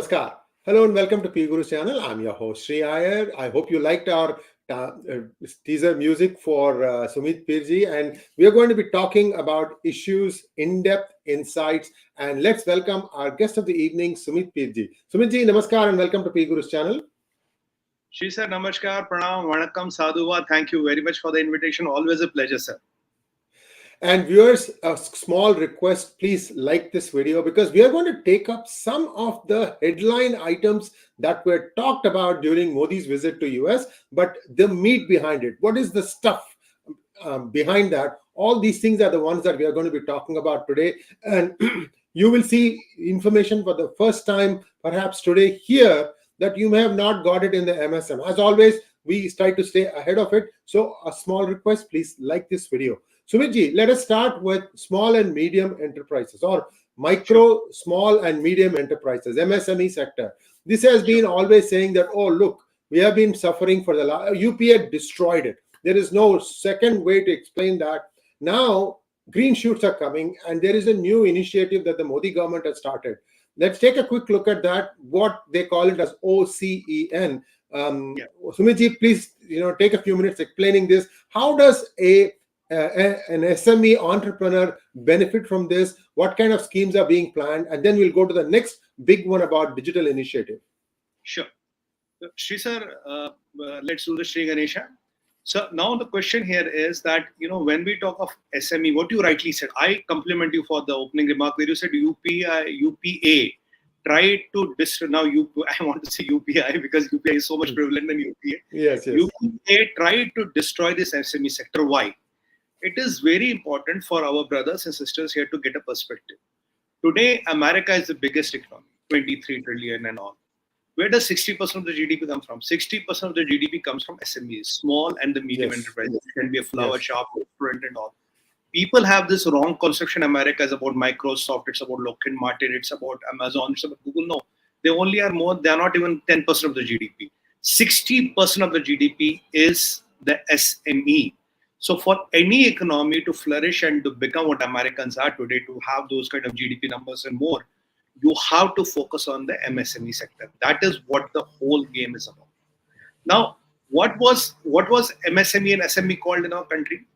Namaskar. Hello and welcome to PGurus channel. I'm your host Sri Iyer. I hope you liked our teaser music for Sumit Pirji, and we are going to be talking about issues, in-depth insights, and let's welcome our guest of the evening, Sumit Pirji. Sumit ji, namaskar and welcome to PGurus channel. Shri sir, namaskar, pranam, vanakkam, sadhuva. Thank you very much for the invitation. Always a pleasure, sir. And viewers, a small request, please like this video because we are going to take up some of the headline items that were talked about during Modi's visit to US, but the meat behind it. What is the stuff behind that? All these things are the ones that we are going to be talking about today. And you will see information for the first time, perhaps today here, that you may have not got it in the MSM. As always, we try to stay ahead of it. So a small request, please like this video. Sumit ji, let us start with small and medium enterprises or micro, small and medium enterprises, MSME sector. This has been always saying that, oh, look, we have been suffering for the last, UPA destroyed it. There is no second way to explain that. Now, green shoots are coming and there is a new initiative that the Modi government has started. Let's take a quick look at that, what they call it as OCEN. Sumit ji, please, take a few minutes explaining this. How does an SME entrepreneur benefit from this? What kind of schemes are being planned? And then we'll go to the next big one about digital initiative. Sure. Shri sir, let's do the Sri Ganesha. So now the question here is that, when we talk of SME, what you rightly said, I compliment you for the opening remark where you said UPA tried to now I want to say UPI because UPI is so much prevalent than UPA. Yes. UPA tried to destroy this SME sector. Why? It is very important for our brothers and sisters here to get a perspective. Today, America is the biggest economy, 23 trillion and all. Where does 60% of the GDP come from? 60% of the GDP comes from SMEs, small and the medium enterprises. It can be a flower shop, restaurant and all. People have this wrong conception. America is about Microsoft, it's about Lockheed Martin, it's about Amazon, it's about Google. No, they only are more, they are not even 10% of the GDP. 60% of the GDP is the SME. So for any economy to flourish and to become what Americans are today, to have those kind of GDP numbers and more, you have to focus on the MSME sector. That is what the whole game is about. Now, what was MSME and SME called in our country?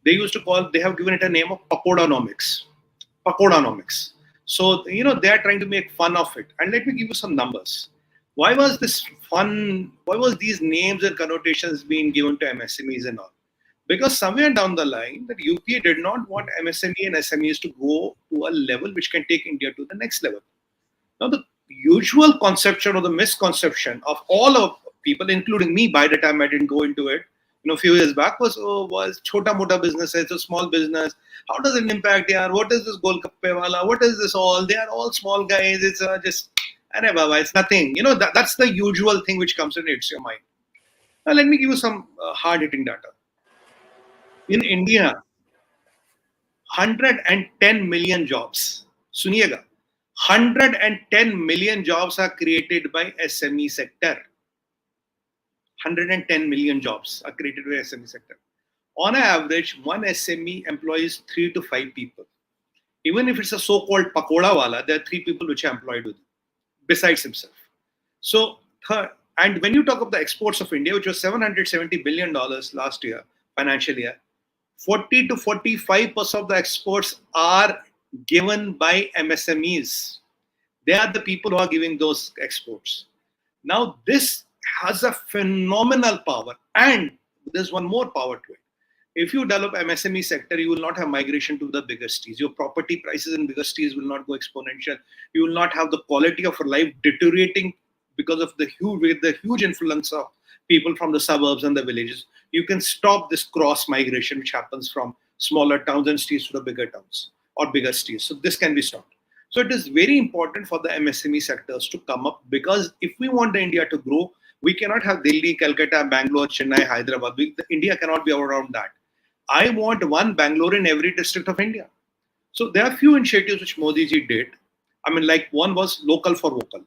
They have given it a name of Pakodanomics. Pakodanomics. So, they are trying to make fun of it. And let me give you some numbers. Why was this fun? Why was these names and connotations being given to MSMEs and all? Because somewhere down the line, that UPA did not want MSME and SMEs to go to a level which can take India to the next level. Now, the usual conception or the misconception of all of people, including me, by the time I didn't go into it, a few years back, was chota mota business, it's a small business. How does it impact? What is this golgappe wala? What is this all? They are all small guys. It's just, it's nothing. That's the usual thing which comes and hits your mind. Now, let me give you some hard-hitting data. In India, 110 million jobs. Suniega, 110 million jobs are created by SME sector. 110 million jobs are created by SME sector. On average, one SME employs 3 to 5 people. Even if it's a so-called pakoda wala, there are 3 people which are employed with him, besides himself. So, and when you talk of the exports of India, which was $770 billion last year, financial year, 40 to 45% of the exports are given by MSMEs. They are the people who are giving those exports. Now, this has a phenomenal power, and there's one more power to it. If you develop MSME sector, you will not have migration to the bigger cities. Your property prices in bigger cities will not go exponential. You will not have the quality of life deteriorating because of the huge influence of people from the suburbs and the villages. You can stop this cross migration which happens from smaller towns and cities to the bigger towns or bigger cities. So this can be stopped. So it is very important for the MSME sectors to come up, because if we want India to grow, we cannot have Delhi, Calcutta, Bangalore, Chennai, Hyderabad. India cannot be around that. I want one Bangalore in every district of India. So there are few initiatives which Modi ji did. Like one was local for vocal.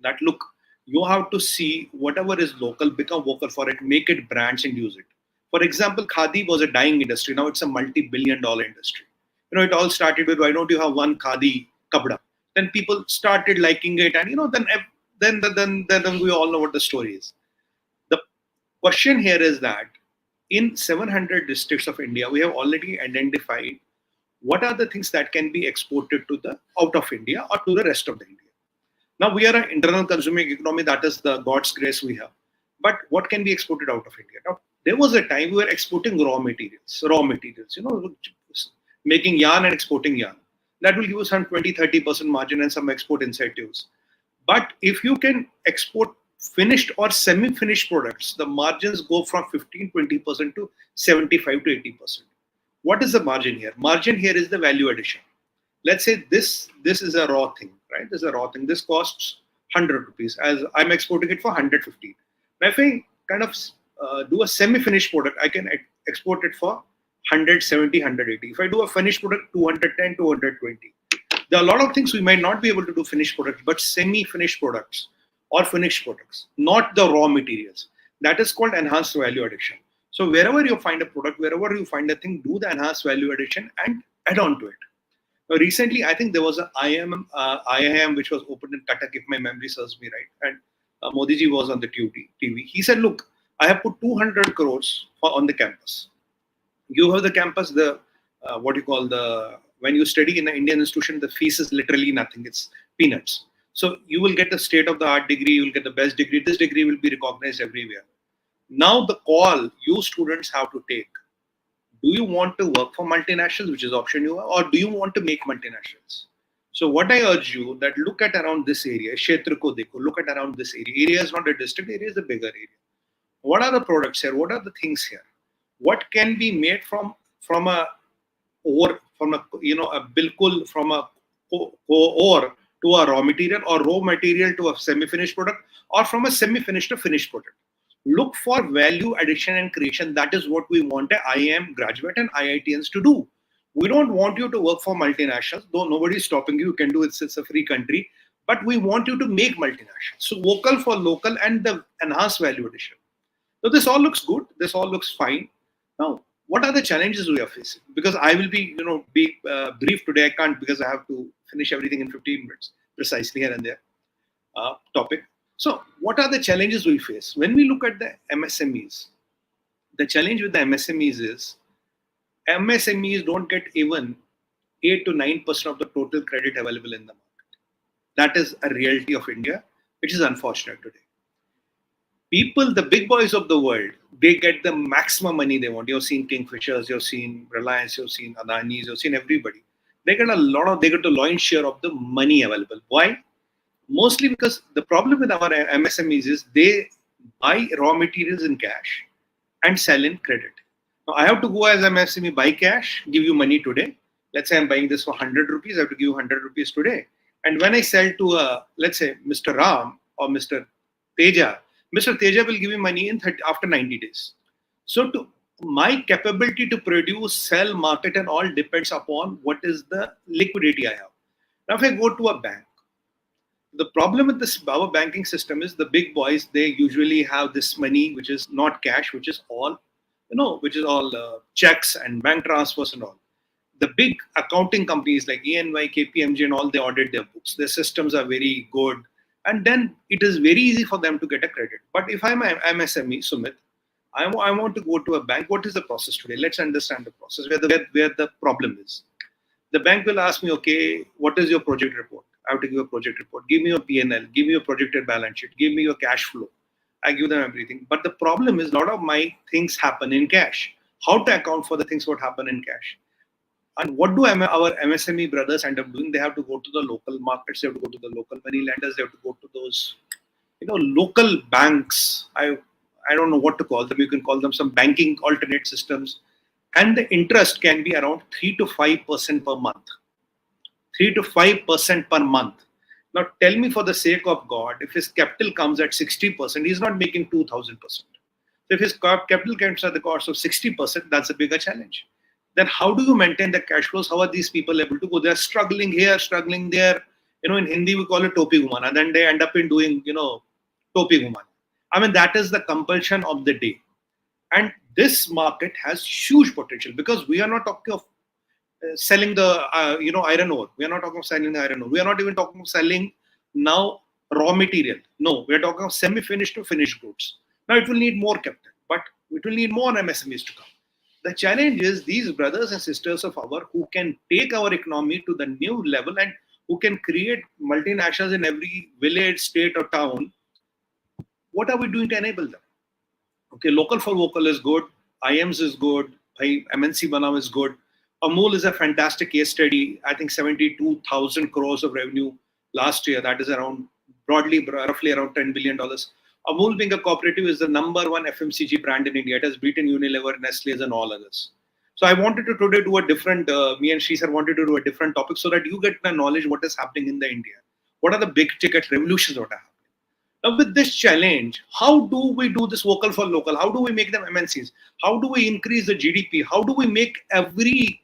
That look, you have to see whatever is local, become vocal for it, make it brands and use it. For example, Khadi was a dying industry. Now it's a multi-billion-dollar industry. It all started with, why don't you have one Khadi kapda? Then people started liking it, and then we all know what the story is. The question here is that in 700 districts of India, we have already identified what are the things that can be exported to the out of India or to the rest of the India. Now we are an internal consuming economy, that is the God's grace we have. But what can be exported out of India? Now there was a time we were exporting raw materials, making yarn and exporting yarn. That will give us some 20-30% margin and some export incentives. But if you can export finished or semi-finished products, the margins go from 15-20% to 75-80%. What is the margin here? Margin here is the value addition. Let's say this is a raw thing, right? This is a raw thing. This costs 100 rupees, as I'm exporting it for 150. Now, if I kind of do a semi-finished product, I can export it for 170, 180. If I do a finished product, 210, 220. There are a lot of things we might not be able to do finished products, but semi-finished products or finished products, not the raw materials. That is called enhanced value addition. So wherever you find a product, wherever you find a thing, do the enhanced value addition and add on to it. Now, recently, I think there was an IIM which was opened in Cuttack, if my memory serves me right. And Modi ji was on the TV. He said, look, I have put 200 crores on the campus. You have the campus, when you study in an Indian institution, the fees is literally nothing. It's peanuts. So you will get the state-of-the-art degree, you will get the best degree. This degree will be recognized everywhere. Now the call you students have to take. Do you want to work for multinationals, which is option you have, or do you want to make multinationals? So what I urge you that look at around this area, Kshetra ko dekho, look at around this area. Area is not a district, area is a bigger area. What are the products here? What are the things here? What can be made from a bilkul, from a ore to a raw material, or raw material to a semi-finished product, or from a semi-finished to finished product? Look for value addition and creation. That is what we want an IIM graduate and IITians to do. We don't want you to work for multinationals, though nobody is stopping you. You can do it. It's a free country. But we want you to make multinationals. So vocal for local and the enhanced value addition. So this all looks good. This all looks fine. Now, what are the challenges we are facing? Because I will be, brief today. I can't, because I have to finish everything in 15 minutes, precisely here and there topic. So what are the challenges we face? When we look at the MSMEs, the challenge with the MSMEs is MSMEs don't get even 8 to 9% of the total credit available in the market. That is a reality of India, which is unfortunate today. People, the big boys of the world, they get the maximum money they want. You've seen Kingfishers, you've seen Reliance, you've seen Adanis, you've seen everybody. They get the lion's share of the money available. Why? Mostly because the problem with our MSMEs is they buy raw materials in cash and sell in credit. Now, I have to go as MSME, buy cash, give you money today. Let's say I'm buying this for 100 rupees, I have to give you 100 rupees today. And when I sell to, let's say, Mr. Ram or Mr. Teja, Mr. Teja will give me money after 90 days. So my capability to produce, sell, market and all depends upon what is the liquidity I have. Now, if I go to a bank, the problem with our banking system is the big boys, they usually have this money, which is not cash, which is all, checks and bank transfers and all. The big accounting companies like ENY, KPMG and all, they audit their books. Their systems are very good. And then it is very easy for them to get a credit. But if I'm an MSME, Sumit, I want to go to a bank. What is the process today? Let's understand the process, where the problem is. The bank will ask me, okay, what is your project report? I have to give a project report. Give me your P&L. Give me your projected balance sheet. Give me your cash flow. I give them everything. But the problem is a lot of my things happen in cash. How to account for the things what happen in cash? And what do our MSME brothers end up doing? They have to go to the local markets. They have to go to the local money lenders. They have to go to those, local banks. I don't know what to call them. You can call them some banking alternate systems. And the interest can be around 3 to 5% per month. 3 to 5% per month. Now tell me, for the sake of God, if his capital comes at 60%, he's not making 2,000%. So if his capital comes at the cost of 60%, that's a bigger challenge. Then how do you maintain the cash flows? How are these people able to go? They're struggling here, struggling there. In Hindi we call it topi gumana. Then they end up in doing, topi gumana. I mean, that is the compulsion of the day. And this market has huge potential, because we are not talking of selling the iron ore. We are not talking of selling the iron ore. We are not even talking of selling now raw material. No, we are talking of semi-finished to finished goods. Now it will need more capital, but it will need more MSMEs to come. The challenge is these brothers and sisters of ours who can take our economy to the new level and who can create multinationals in every village, state or town. What are we doing to enable them? Okay, local for vocal is good. IMs is good. MNC Banao is good. Amul is a fantastic case study. I think 72,000 crores of revenue last year. That is around roughly around $10 billion. Amul being a cooperative is the #1 FMCG brand in India. It has beaten Unilever, Nestle's and all others. So I wanted to today do a different, me and Sri wanted to do a different topic so that you get the knowledge what is happening in the India. What are the big ticket revolutions that are happening? Now with this challenge, how do we do this vocal for local? How do we make them MNCs? How do we increase the GDP? How do we make every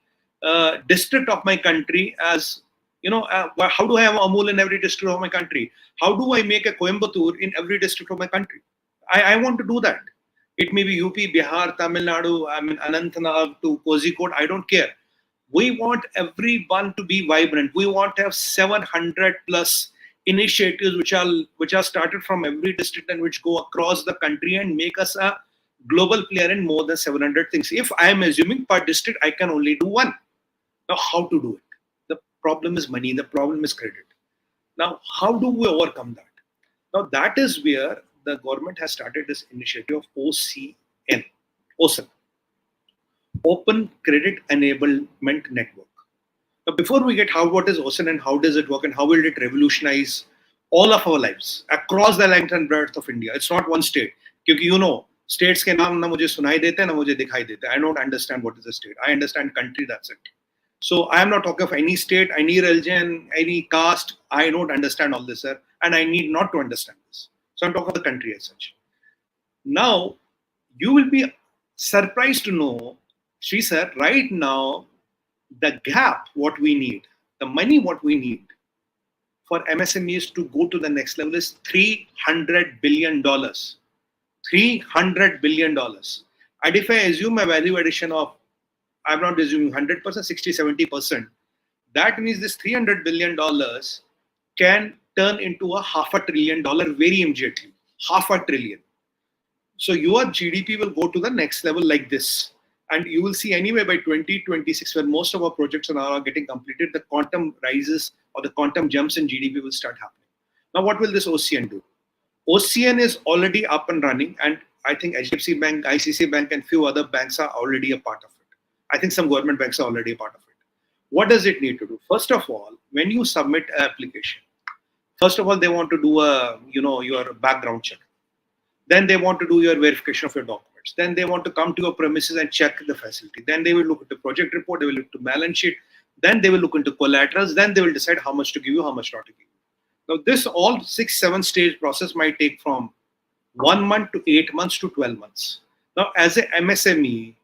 district of my country as, how do I have Amul in every district of my country? How do I make a Coimbatore in every district of my country? I want to do that. It may be UP, Bihar, Tamil Nadu, Anantnag to Kozhikode, I don't care. We want everyone to be vibrant. We want to have 700 plus initiatives which are started from every district and which go across the country and make us a global player in more than 700 things. If I am assuming per district, I can only do one. Now, how to do it? The problem is money. The problem is credit. Now, how do we overcome that? Now, that is where the government has started this initiative of OCEN, Open Credit Enablement Network. Now, before we get what is OCEN and how does it work and how will it revolutionize all of our lives across the length and breadth of India. It's not one state. Because states ke naam na mujhe sunai dete na mujhe dikhai dete. I don't understand what is a state. I understand country, that's it. So I am not talking of any state, any religion, any caste. I don't understand all this, sir. And I need not to understand this. So I'm talking of the country as such. Now, you will be surprised to know, Sri sir, right now, the gap, what we need, the money, what we need for MSMEs to go to the next level is $300 billion. $300 billion. And if I assume a value addition of, I'm not assuming 100%, 60, 70%, that means this $300 billion can turn into a $500 billion very immediately. $500 billion. So your GDP will go to the next level like this. And you will see anyway by 2026, when most of our projects are getting completed, the quantum rises or the quantum jumps in GDP will start happening. Now, what will this OCEN do? OCEN is already up and running, and I think HDFC Bank, ICICI Bank, and few other banks are already a part of it. I think some government banks are already a part of it. What does it need to do? First of all, when you submit an application, first of all, they want to do your background check. Then they want to do your verification of your documents. Then they want to come to your premises and check the facility. Then they will look at the project report. They will look to balance sheet. Then they will look into collaterals. Then they will decide how much to give you, how much not to give you. Now, this all 6-7 stage process might take from 1 month to 8 months to 12 months. Now, as an MSME,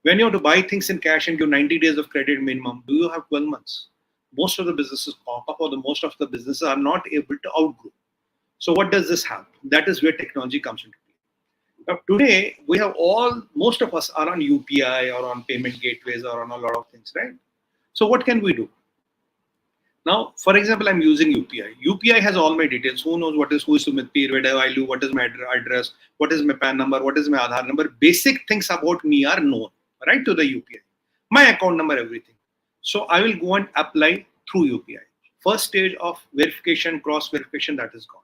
when you have to buy things in cash and give 90 days of credit minimum, do you have 12 months? Most of the businesses pop up, or most of the businesses are not able to outgrow. So what does this have? That is where technology comes into play. Now today, we have most of us are on UPI or on payment gateways or on a lot of things, right? So what can we do? Now, for example, I'm using UPI. UPI has all my details. Who knows who is Sumit P, where do I live, what is my address, what is my PAN number, what is my Aadhaar number. Basic things about me are known, right, to the UPI. My account number, everything. So I will go and apply through UPI. First stage of verification, cross verification, that is gone.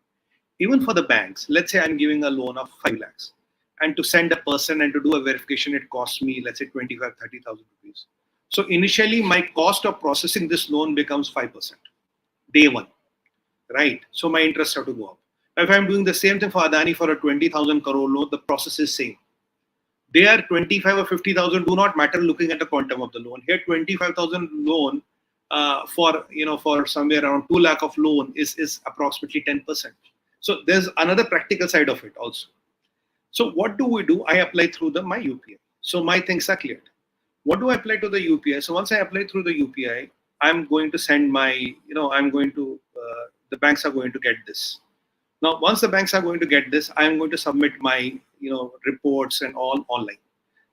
Even for the banks, let's say I'm giving a loan of 5 lakhs. And to send a person and to do a verification, it costs me, let's say, 25,000-30,000 rupees. So initially, my cost of processing this loan becomes 5%, day one, right? So my interest have to go up. Now, if I'm doing the same thing for Adani for a 20,000 crore loan, the process is same. There, 25 or 50,000 do not matter looking at the quantum of the loan. Here, 25,000 loan for somewhere around 2 lakh of loan is approximately 10%. So there's another practical side of it also. So what do? I apply through my UPI. So my things are cleared. What do I apply to the UPI? So once I apply through the UPI, I'm going to send my, the banks are going to get this. Now, once the banks are going to get this, I'm going to submit my, reports and all online.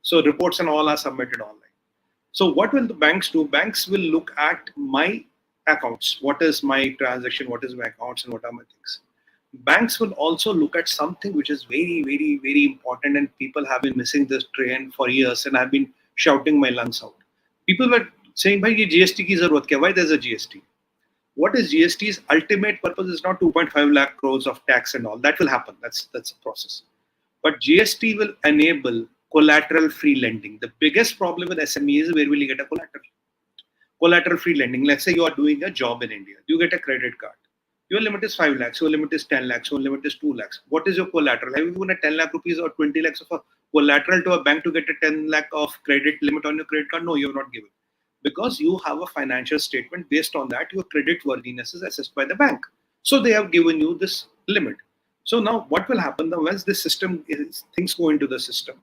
So reports and all are submitted online. So what will the banks do? Banks will look at my accounts. What is my transaction? What is my accounts and what are my things? Banks will also look at something which is very, very, very important, and people have been missing this train for years, and I've been shouting my lungs out. People were saying, "Bhai, ye GST ki zarurat kya? Why there's a GST?" What is GST's ultimate purpose is not 2.5 lakh crores of tax and all. That will happen. That's a process. But GST will enable collateral-free lending. The biggest problem with SME is where will you get a collateral? Collateral-free lending. Let's say you are doing a job in India. You get a credit card. Your limit is 5 lakhs. Your limit is 10 lakhs. Your limit is 2 lakhs. What is your collateral? Have you given a 10 lakh rupees or 20 lakhs of a collateral to a bank to get a 10 lakh of credit limit on your credit card? No, you have not given. Because you have a financial statement based on that, your credit worthiness is assessed by the bank. So they have given you this limit. So now what will happen now once this system things go into the system?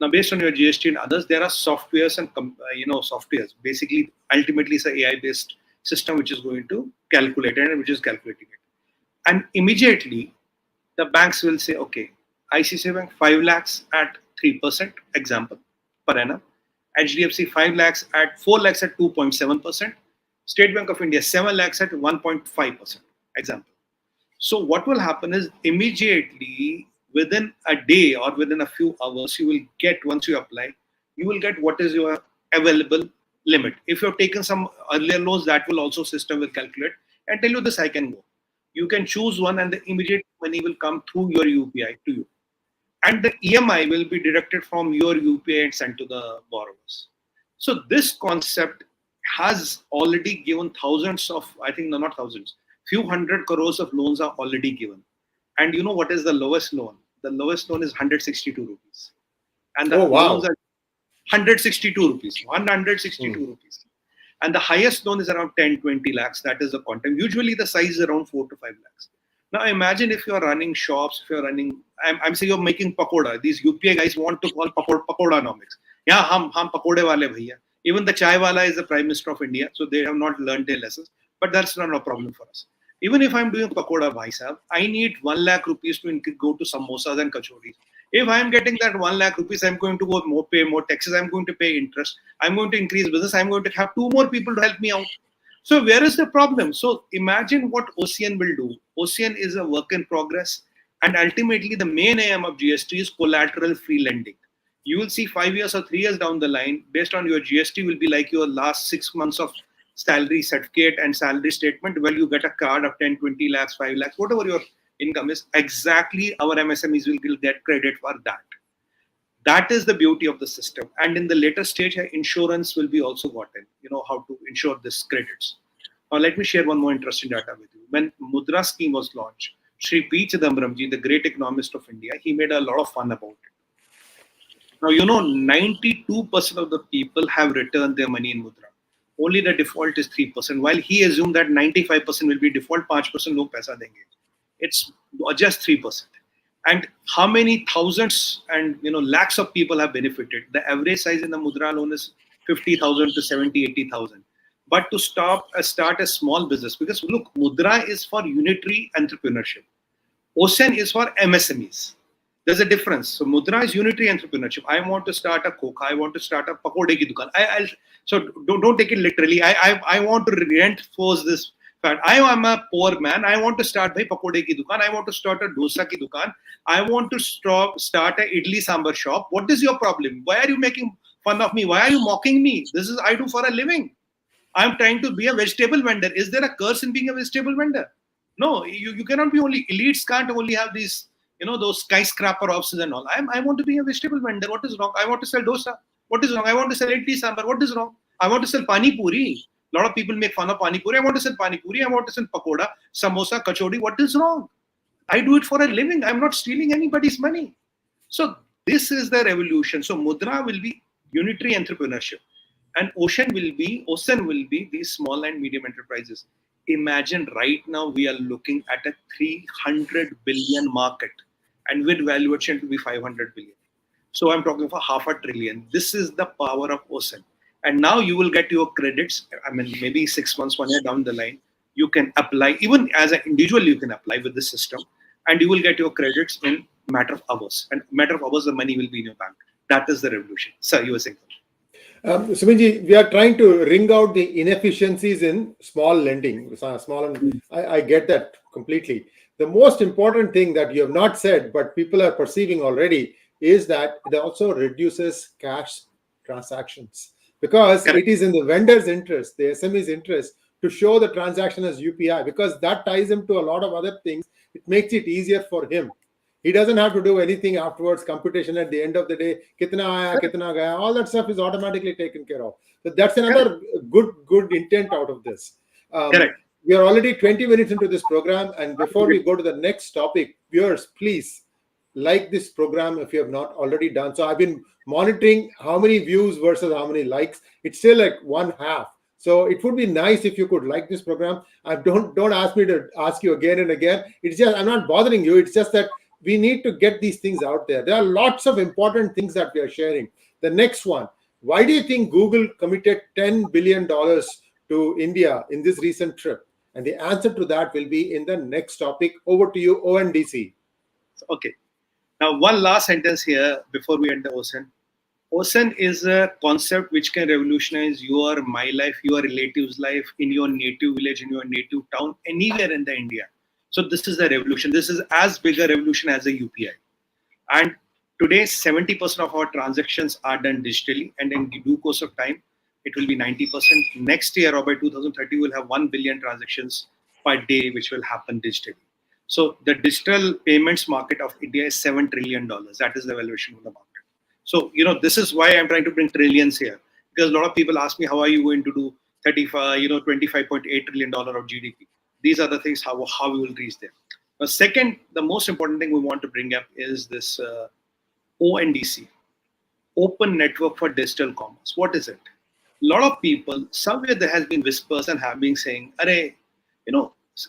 Now based on your GST and others, there are softwares and softwares. Basically, ultimately it's an AI based system which is going to calculate it and which is calculating it. And immediately the banks will say, okay, ICICI Bank 5 lakhs at 3%, example, per annum. HDFC 5 lakhs at 4 lakhs at 2.7%. State Bank of India 7 lakhs at 1.5%, example. So what will happen is immediately within a day or within a few hours, you will get, once you apply, you will get what is your available limit. If you've taken some earlier loans, that will also system will calculate and tell you this I can go. You can choose one and the immediate money will come through your UPI to you. And the EMI will be deducted from your UPI and sent to the borrowers. So this concept has already given thousands of, I think no, not thousands, few hundred crores of loans are already given. And you know what is the lowest loan? The lowest loan is 162 rupees. And the loans are 162 rupees, 162 rupees. And the highest loan is around 10-20 lakhs. That is the quantum. Usually the size is around 4 to 5 lakhs. Now imagine if you're running shops, if you're running, I'm saying you're making pakoda. These UPI guys want to call pakodanomics. Yeah, hum pakode wale bhaiya. Even the chai wala is the Prime Minister of India, so they have not learned their lessons. But that's not a problem for us. Even if I'm doing pakoda bhai sahab, I need 1 lakh rupees to go to samosas and kachoris. If I'm getting that 1 lakh rupees, I'm going to pay more taxes, I'm going to pay interest, I'm going to increase business, I'm going to have 2 more people to help me out. So where is the problem? So imagine what OCEN will do. OCEN is a work in progress, and ultimately the main aim of GST is collateral free lending. You will see 5 years or 3 years down the line, based on your GST will be like your last 6 months of salary certificate and salary statement. Well, you get a card of 10, 20 lakhs, 5 lakhs, whatever your income is, exactly our MSMEs will get credit for that. That is the beauty of the system. And in the later stage, insurance will be also gotten, how to insure this credits. Now, let me share one more interesting data with you. When Mudra scheme was launched, Sri 𝗒𝙗𝙗 the great economist of India, he made a lot of fun about it. Now, 92% of the people have returned their money in Mudra. Only the default is 3%, while he assumed that 95% will be default, 5% log paisa denge. It's just 3%. And how many thousands and lakhs of people have benefited? The average size in the Mudra loan is 50,000 to 70, 80,000. But to start a small business, because look, Mudra is for unitary entrepreneurship. OCEN is for MSMEs. There's a difference. So Mudra is unitary entrepreneurship. I want to start a coke. I want to start a pakode ki dukaan. So don't take it literally. I want to reinforce this. I am a poor man. I want to start bhai pakode ki dukaan. I want to start a dosa ki dukaan. I want to start a idli sambar shop. What is your problem? Why are you making fun of me? Why are you mocking me? This is I do for a living. I'm trying to be a vegetable vendor. Is there a curse in being a vegetable vendor? No, you cannot be only elites. Can't only have these those skyscraper offices and all. I want to be a vegetable vendor. What is wrong? I want to sell dosa. What is wrong? I want to sell idli sambar. What is wrong? I want to sell pani puri. A lot of people make fun of pani puri. I want to sell pani puri. I want to sell pakoda, samosa, kachori. What is wrong? I do it for a living. I'm not stealing anybody's money. So this is the revolution. So Mudra will be unitary entrepreneurship, and OCEN will be these small and medium enterprises. Imagine right now we are looking at a 300 billion market, and with valuation to be 500 billion. So I'm talking for $500 billion. This is the power of OCEN. And now you will get your credits. I mean, maybe 6 months, 1 year down the line, you can apply. Even as an individual, you can apply with this system, and you will get your credits in matter of hours. And matter of hours, the money will be in your bank. That is the revolution. Sir, you were saying. Sumitji, we are trying to wring out the inefficiencies in small lending. Small, and I get that completely. The most important thing that you have not said, but people are perceiving already, is that it also reduces cash transactions because Correct. it is in the vendor's interest, the SME's interest, to show the transaction as UPI because that ties him to a lot of other things. It makes it easier for him. He doesn't have to do anything afterwards. Computation at the end of the day, kitna aaya, Correct. kitna gaya, all that stuff is automatically taken care of. So that's Correct. another good intent out of this. Correct. We are already 20 minutes into this program, and before we go to the next topic, viewers, please like this program if you have not already done so. I've been monitoring how many views versus how many likes. It's still like one half. So it would be nice if you could like this program. Don't ask me to ask you again and again. It's just I'm not bothering you. It's just that we need to get these things out there. There are lots of important things that we are sharing. The next one, why do you think Google committed $10 billion to India in this recent trip? And the answer to that will be in the next topic. Over to you, ONDC. Okay. Now, one last sentence here before we end the OCEN. OCEN is a concept which can revolutionize your, my life, your relative's life in your native village, in your native town, anywhere in the India. So this is a revolution. This is as big a revolution as a UPI. And today, 70% of our transactions are done digitally, and in due course of time, it will be 90%. Next year, or by 2030, we'll have 1 billion transactions per day, which will happen digitally. So the digital payments market of India is $7 trillion. That is the valuation of the market. So, this is why I'm trying to bring trillions here. Because a lot of people ask me, how are you going to do 25.8 trillion dollar of GDP? These are the things how we will reach there. Now, second, the most important thing we want to bring up is this ONDC, Open Network for Digital Commerce. What is it? A lot of people, somewhere there has been whispers and have been saying, Arey,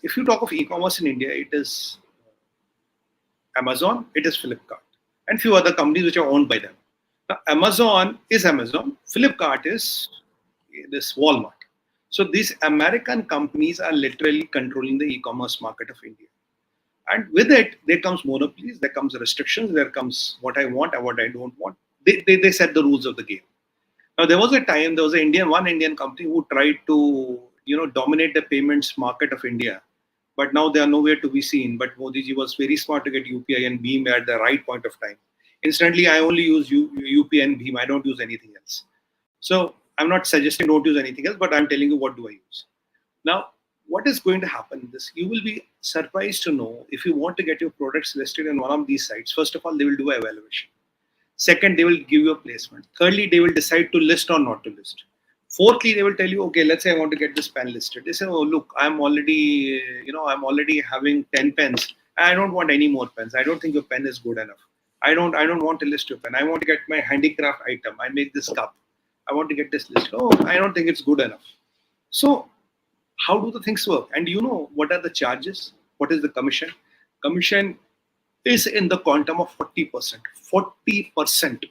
if you talk of e-commerce in India, it is Amazon, it is Flipkart, and few other companies which are owned by them. Now, Amazon is Amazon, Flipkart is this Walmart. So these American companies are literally controlling the e-commerce market of India. And with it, there comes monopolies, there comes restrictions, there comes what I want and what I don't want. They set the rules of the game. Now, there was a time, there was one Indian company who tried to, dominate the payments market of India. But now they are nowhere to be seen. But Modi ji was very smart to get UPI and BHIM at the right point of time. Instantly, I only use UPI and BHIM. I don't use anything else. So I'm not suggesting don't use anything else, but I'm telling you what do I use. Now, what is going to happen in this? You will be surprised to know if you want to get your products listed in one of these sites. First of all, they will do an evaluation. Second, they will give you a placement. Thirdly, they will decide to list or not to list. Fourthly, they will tell you, okay, let's say I want to get this pen listed. They say, oh, look, I'm already having 10 pens. I don't want any more pens. I don't think your pen is good enough. I don't want to list your pen. I want to get my handicraft item. I make this cup. I want to get this list. Oh, I don't think it's good enough. So how do the things work? And what are the charges? What is the commission? Commission is in the quantum of 40%. 40%.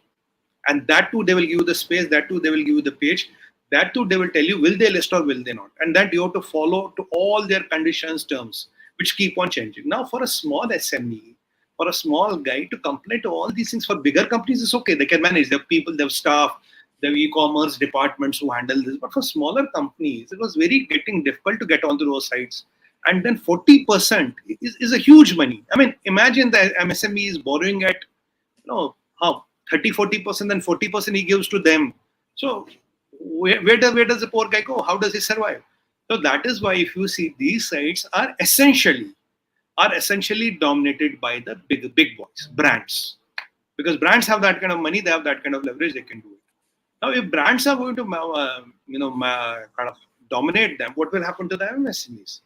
And that too, they will give you the space. That too, they will give you the page. That too, they will tell you, will they list or will they not? And that you have to follow to all their conditions, terms, which keep on changing. Now, for a small SME, for a small guy to comply to all these things, for bigger companies, it's okay. They can manage. They have people, they have staff, they have e-commerce departments who handle this. But for smaller companies, it was very getting difficult to get onto those sites. And then 40% is a huge money. I mean, imagine the MSME is borrowing at, 30-40%, then 40% he gives to them. So where does the poor guy go? How does he survive? So that is why if you see, these sites are essentially dominated by the big boys, brands. Because brands have that kind of money, they have that kind of leverage, they can do it. Now, if brands are going to kind of dominate them, what will happen to the MSMEs?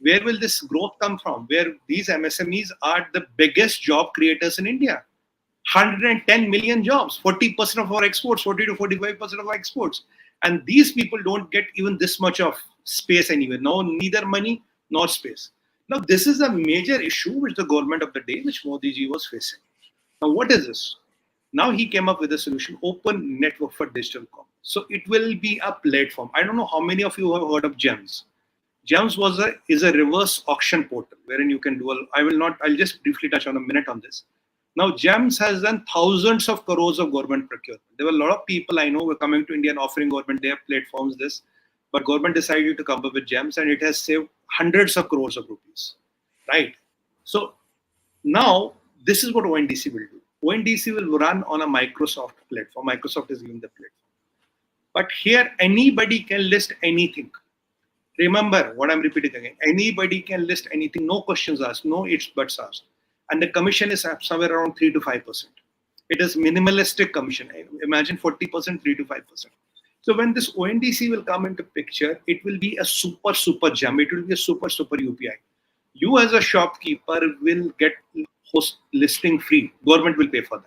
Where will this growth come from? Where these MSMEs are the biggest job creators in India. 110 million jobs, 40% of our exports, 40 to 45% of our exports. And these people don't get even this much of space anywhere. No, neither money nor space. Now, this is a major issue which the government of the day, which Modi ji was facing. Now, what is this? Now he came up with a solution, Open Network for Digital Commerce. So it will be a platform. I don't know how many of you have heard of GEMS. GEMS is a reverse auction portal wherein you can do I'll just briefly touch on a minute on this. Now, GEMS has done thousands of crores of government procurement. There were a lot of people I know were coming to India and offering government their platforms this, but government decided to come up with GEMS, and it has saved hundreds of crores of rupees, right? So now this is what ONDC will do. ONDC will run on a Microsoft platform. Microsoft is giving the platform. But here anybody can list anything. Remember what I'm repeating again. Anybody can list anything, no questions asked, no ifs buts asked. And the commission is somewhere around 3 to 5%. It is minimalistic commission. Imagine 40%, 3 to 5%. So when this ONDC will come into picture, it will be a super gem. It will be a super UPI. You as a shopkeeper will get host listing free. Government will pay for that.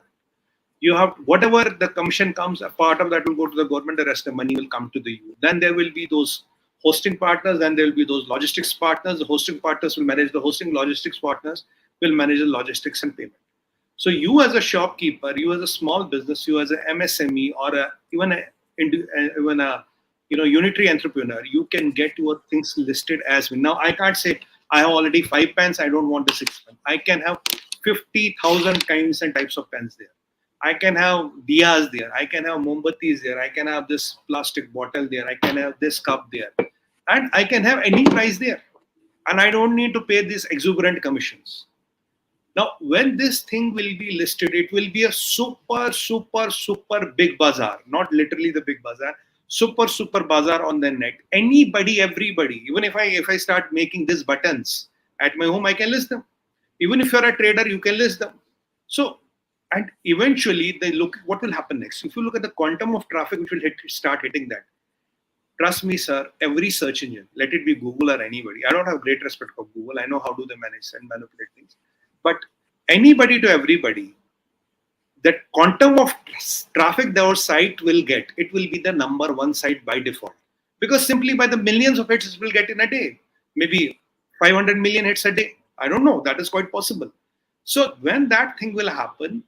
You have whatever the commission comes, a part of that will go to the government, the rest of the money will come to the you. Then there will be those hosting partners, then there will be those logistics partners. The hosting partners will manage the hosting, logistics partners will manage the logistics and payment. So you as a shopkeeper, you as a small business, you as an MSME or even a unitary entrepreneur, you can get your things listed as well. Now I can't say I have already 5 pens, I don't want the 6 pen. I can have 50,000 kinds and types of pens there. I can have diyas there. I can have mombatis there. I can have this plastic bottle there. I can have this cup there. And I can have any price there. And I don't need to pay these exuberant commissions. Now, when this thing will be listed, it will be a super big bazaar. Not literally the big bazaar. Super bazaar on the net. Anybody, everybody. Even if I start making these buttons at my home, I can list them. Even if you're a trader, you can list them. So, and eventually, they look what will happen next. If you look at the quantum of traffic which will start hitting that, trust me, sir, every search engine, let it be Google or anybody. I don't have great respect for Google. I know how do they manage and manipulate things. But anybody to everybody, that quantum of traffic their site will get, it will be the number one site by default. Because simply by the millions of hits it will get in a day. Maybe 500 million hits a day. I don't know. That is quite possible. So when that thing will happen,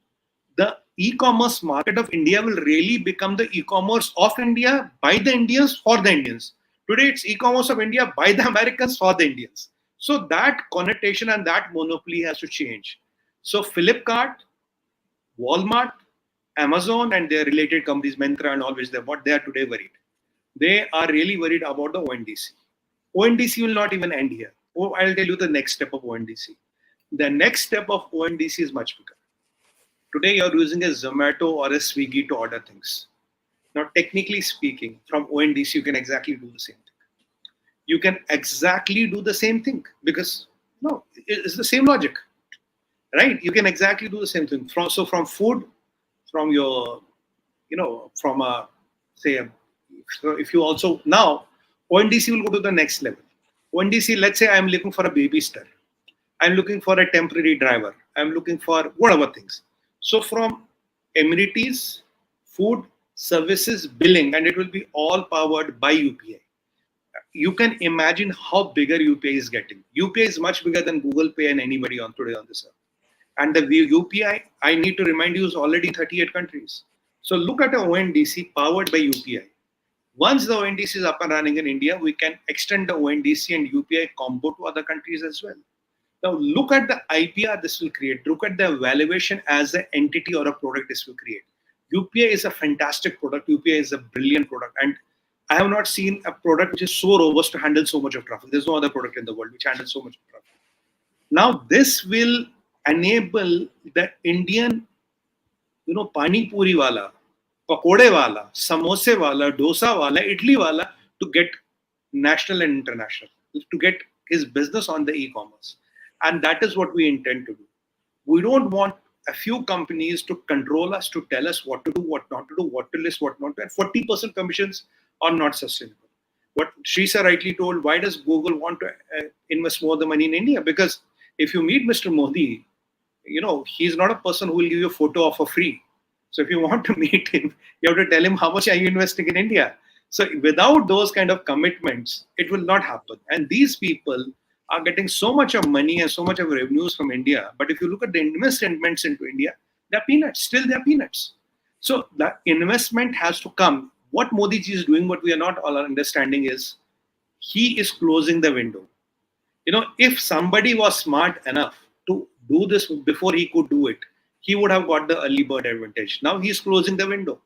the e-commerce market of India will really become the e-commerce of India by the Indians for the Indians. Today, it's e-commerce of India by the Americans for the Indians. So that connotation and that monopoly has to change. So Flipkart, Walmart, Amazon, and their related companies, Myntra and all which they are today worried. They are really worried about the ONDC. ONDC will not even end here. Oh, I'll tell you the next step of ONDC. The next step of ONDC is much bigger. Today, you're using a Zomato or a Swiggy to order things. Now, technically speaking, from ONDC, you can exactly do the same thing. You can exactly do the same thing because, no, it's the same logic, right? You can exactly do the same thing. From food, from your, from a, say, if you also, now, ONDC will go to the next level. ONDC, let's say I'm looking for a baby star. I'm looking for a temporary driver. I'm looking for whatever things. So from amenities, food, services, billing, and it will be all powered by UPI. You can imagine how bigger UPI is getting. UPI is much bigger than Google Pay and anybody on today on this earth. And the UPI, I need to remind you, is already 38 countries. So look at a ONDC powered by UPI. Once the ONDC is up and running in India, we can extend the ONDC and UPI combo to other countries as well. Now, look at the IPR this will create. Look at the valuation as an entity or a product this will create. UPI is a fantastic product. UPI is a brilliant product. And I have not seen a product which is so robust to handle so much of traffic. There's no other product in the world which handles so much of traffic. Now, this will enable the Indian, pani puri wala, pakode wala, samosa wala, dosa wala, idli wala to get national and international, to get his business on the e-commerce. And that is what we intend to do. We don't want a few companies to control us, to tell us what to do, what not to do, what to list, what not to. And 40% commissions are not sustainable. What Shrisa rightly told, why does Google want to invest more the money in India? Because if you meet Mr. Modi, he's not a person who will give you a photo for free. So if you want to meet him, you have to tell him how much are you investing in India. So without those kind of commitments, it will not happen. And these people are getting so much of money and so much of revenues from India. But if you look at the investments into India, they're peanuts. Still, they're peanuts. So the investment has to come. What Modi ji is doing, what we are not all understanding is, he is closing the window. If somebody was smart enough to do this before he could do it, he would have got the early bird advantage. Now he's closing the window.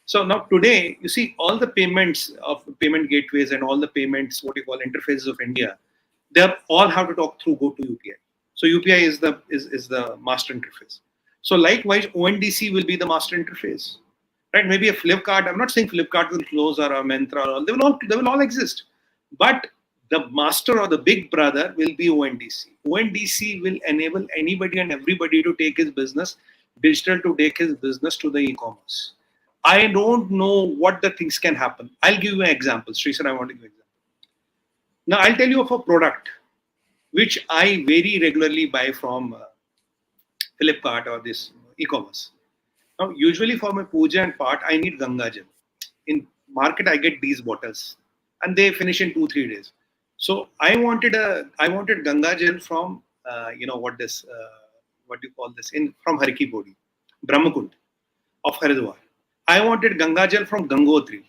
So now today, you see all the payments of payment gateways and all the payments, what you call interfaces of India, they all have to talk through go to UPI. So UPI is the master interface. So likewise, ONDC will be the master interface, right? Maybe a Flipkart. I'm not saying Flipkart will close or a Myntra. Or they will all exist, but the master or the big brother will be ONDC. ONDC will enable anybody and everybody to take his business digital, to take his business to the e-commerce. I don't know what the things can happen. I'll give you an example. Sri sir, I want to give you an example. Now, I'll tell you of a product which I very regularly buy from Flipkart or this e-commerce. Now, usually for my puja and part, I need Ganga Jal. In market, I get these bottles, and they finish in 2-3 days. So I wanted Ganga Jal from what do you call this, from 𝗤𝙧𝙤𝘀𝘀, Brahmakund of Haridwar. I wanted Ganga Jal from Gangotri.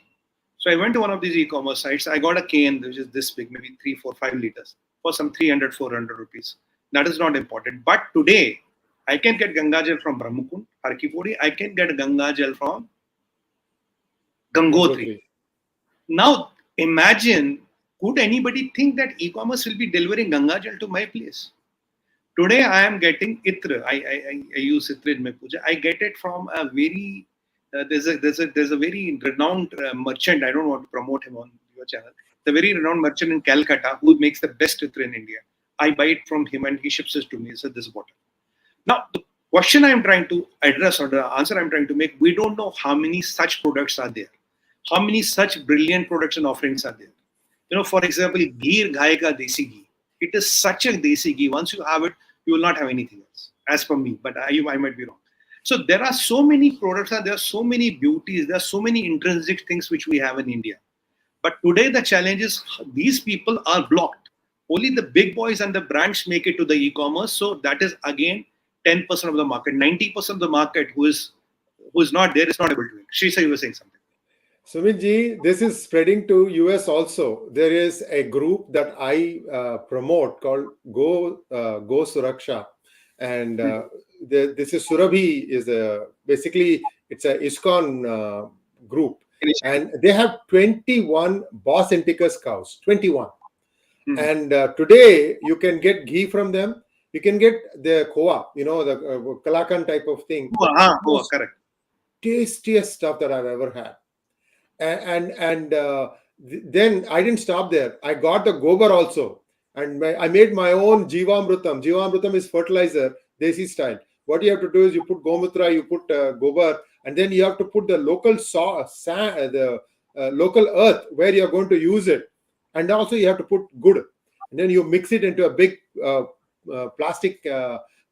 So I went to one of these e-commerce sites. I got a cane which is this big, maybe 3, 4, 5 liters for some 300, 400 rupees. That is not important. But today, I can get Ganga Jal from Brahmakund, 𝗤𝙧𝙤𝙀. I can get Ganga Jal from Gangotri. Now, imagine, could anybody think that e-commerce will be delivering Ganga Jal to my place? Today, I am getting Itra. I use Itra in my puja. I get it from a very there's a very renowned merchant. I don't want to promote him on your channel. The very renowned merchant in Calcutta who makes the best Itra in India. I buy it from him and he ships it to me. So this bottle. Now, the question I am trying to address, or the answer I am trying to make, we don't know how many such products are there. How many such brilliant products and offerings are there? For example, 𝗒𝙧𝙤𝙀𝘀 desi ghee. It is such a desi ghee. Once you have it, you will not have anything else, as per me. But I might be wrong. So there are so many products and there are so many beauties. There are so many intrinsic things which we have in India. But today the challenge is these people are blocked. Only the big boys and the brands make it to the e-commerce. So that is again 10% of the market. 90% of the market who is not there is not able to do it. Sri sir, you were saying something. Sumit ji, this is spreading to US also. There is a group that I promote called Go Suraksha, and this is Surabhi is basically it's a ISKCON group, and they have 21 authentic cows. 21, and today you can get ghee from them. You can get the khoa, the Kalakan type of thing. Correct. Tastiest stuff that I've ever had. And then I didn't stop there. I got the gobar also, and I made my own Jeevamrutam. Jeevamrutam is fertilizer, desi style. What you have to do is you put gomutra, you put gobar, and then you have to put the local local earth where you are going to use it, and also you have to put gur, and then you mix it into a big plastic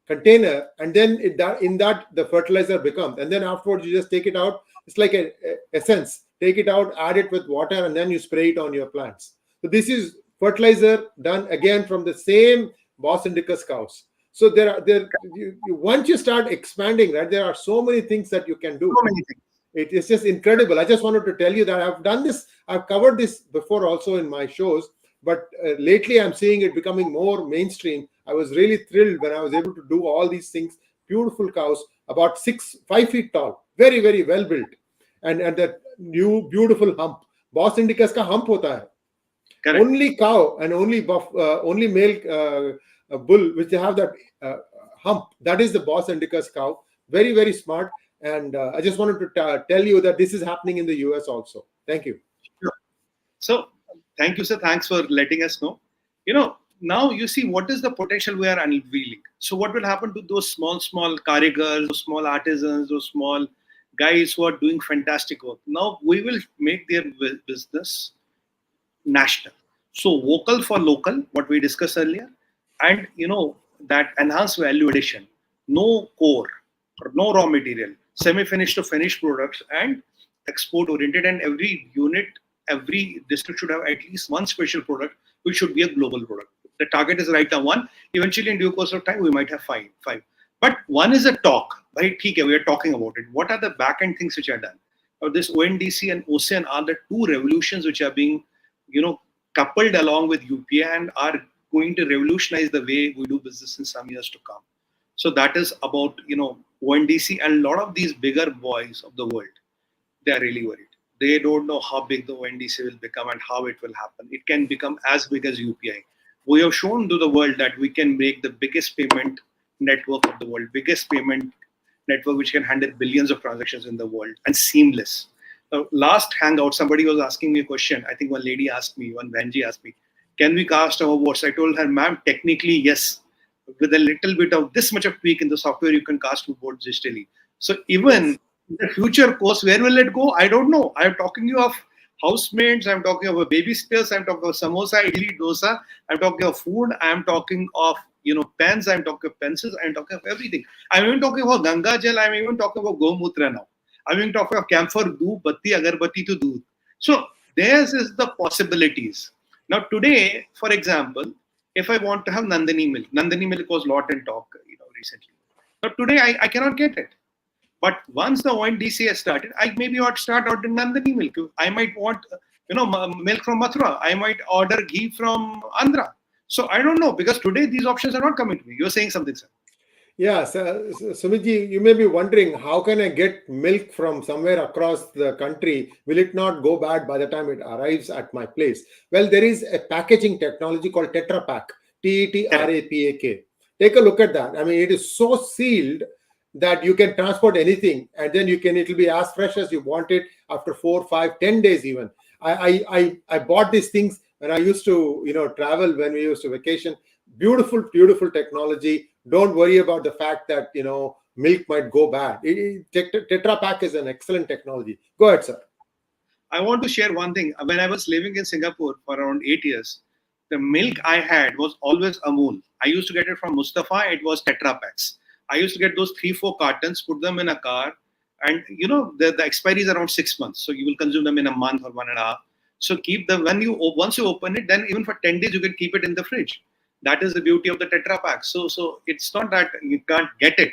container, and then in that the fertilizer becomes, and then afterwards you just take it out. It's like a essence. Take it out, add it with water, and then you spray it on your plants. So this is fertilizer done again from the same Bos Indicus cows. So once you start expanding, right, there are so many things that you can do. So many things. It is just incredible. I just wanted to tell you that I've done this. I've covered this before also in my shows, but lately I'm seeing it becoming more mainstream. I was really thrilled when I was able to do all these things. Beautiful cows, about 5 feet tall, very, very well built. And that new beautiful hump. Bos Indicus ka hump hota hai. Correct. Only cow and only male bull which have that hump. That is the Bos Indicus cow. Very, very smart. And I just wanted to tell you that this is happening in the US also. Thank you. Sure. So thank you, sir. Thanks for letting us know. Now you see what is the potential we are unveiling. So what will happen to those small karigars, those small artisans, those small guys who are doing fantastic work? Now we will make their business national. So vocal for local, what we discussed earlier, and that enhanced value addition, no core or no raw material, semi-finished to finished products, and export oriented. And every unit, every district should have at least one special product which should be a global product. The target is right now 1. Eventually, in due course of time, we might have 5. But 1 is a talk. Right? We are talking about it. What are the back-end things which are done? This ONDC and OCEN are the 2 revolutions which are being, coupled along with UPI and are going to revolutionize the way we do business in some years to come. So that is about, ONDC and a lot of these bigger boys of the world, they are really worried. They don't know how big the ONDC will become and how it will happen. It can become as big as UPI. We have shown to the world that we can make the biggest payment network of the world, biggest payment network which can handle billions of transactions in the world and seamless. Last hangout, somebody was asking me a question. I think one lady asked me, one Vanji asked me, can we cast our votes? I told her, ma'am, technically, yes. With a little bit of this much of tweak in the software, you can cast votes digitally. So even the future course, where will it go? I don't know. I'm talking you of housemates. I'm talking about babysitters. I'm talking of samosa, idli, dosa. I'm talking of food. I'm talking of pens. I'm talking of pencils. I'm talking of everything. I'm even talking about Ganga Jal. I'm even talking about Gomutra now. I'm even talking of camphor, doodh, batti, agarbatti to doodh. So theirs is the possibilities. Now today, for example, if I want to have Nandini milk was lot in talk, recently. But today I cannot get it. But once the ONDC has started, I maybe ought to start ordering Nandini milk. I might want, milk from Mathura. I might order ghee from Andhra. So I don't know, because today these options are not coming to me. You're saying something, sir. Yeah, so, Sumitji, you may be wondering, how can I get milk from somewhere across the country? Will it not go bad by the time it arrives at my place? Well, there is a packaging technology called Tetra Pak, TETRAPAK. Take a look at that. I mean, it is so sealed that you can transport anything, and then it will be as fresh as you want it after 4, 5, 10 days even. I bought these things when I used to travel, when we used to vacation. Beautiful, beautiful technology. Don't worry about the fact that milk might go bad. Tetra Pak is an excellent technology. Go ahead, sir. I want to share one thing. When I was living in Singapore for around 8 years, the milk I had was always Amul. I used to get it from Mustafa. It was Tetra Paks. I used to get those 3-4 cartons, put them in a car, and the expiry is around 6 months. So you will consume them in a month or 1.5. So keep them once you open it, then even for 10 days you can keep it in the fridge. That is the beauty of the Tetra Pak. So it's not that you can't get it.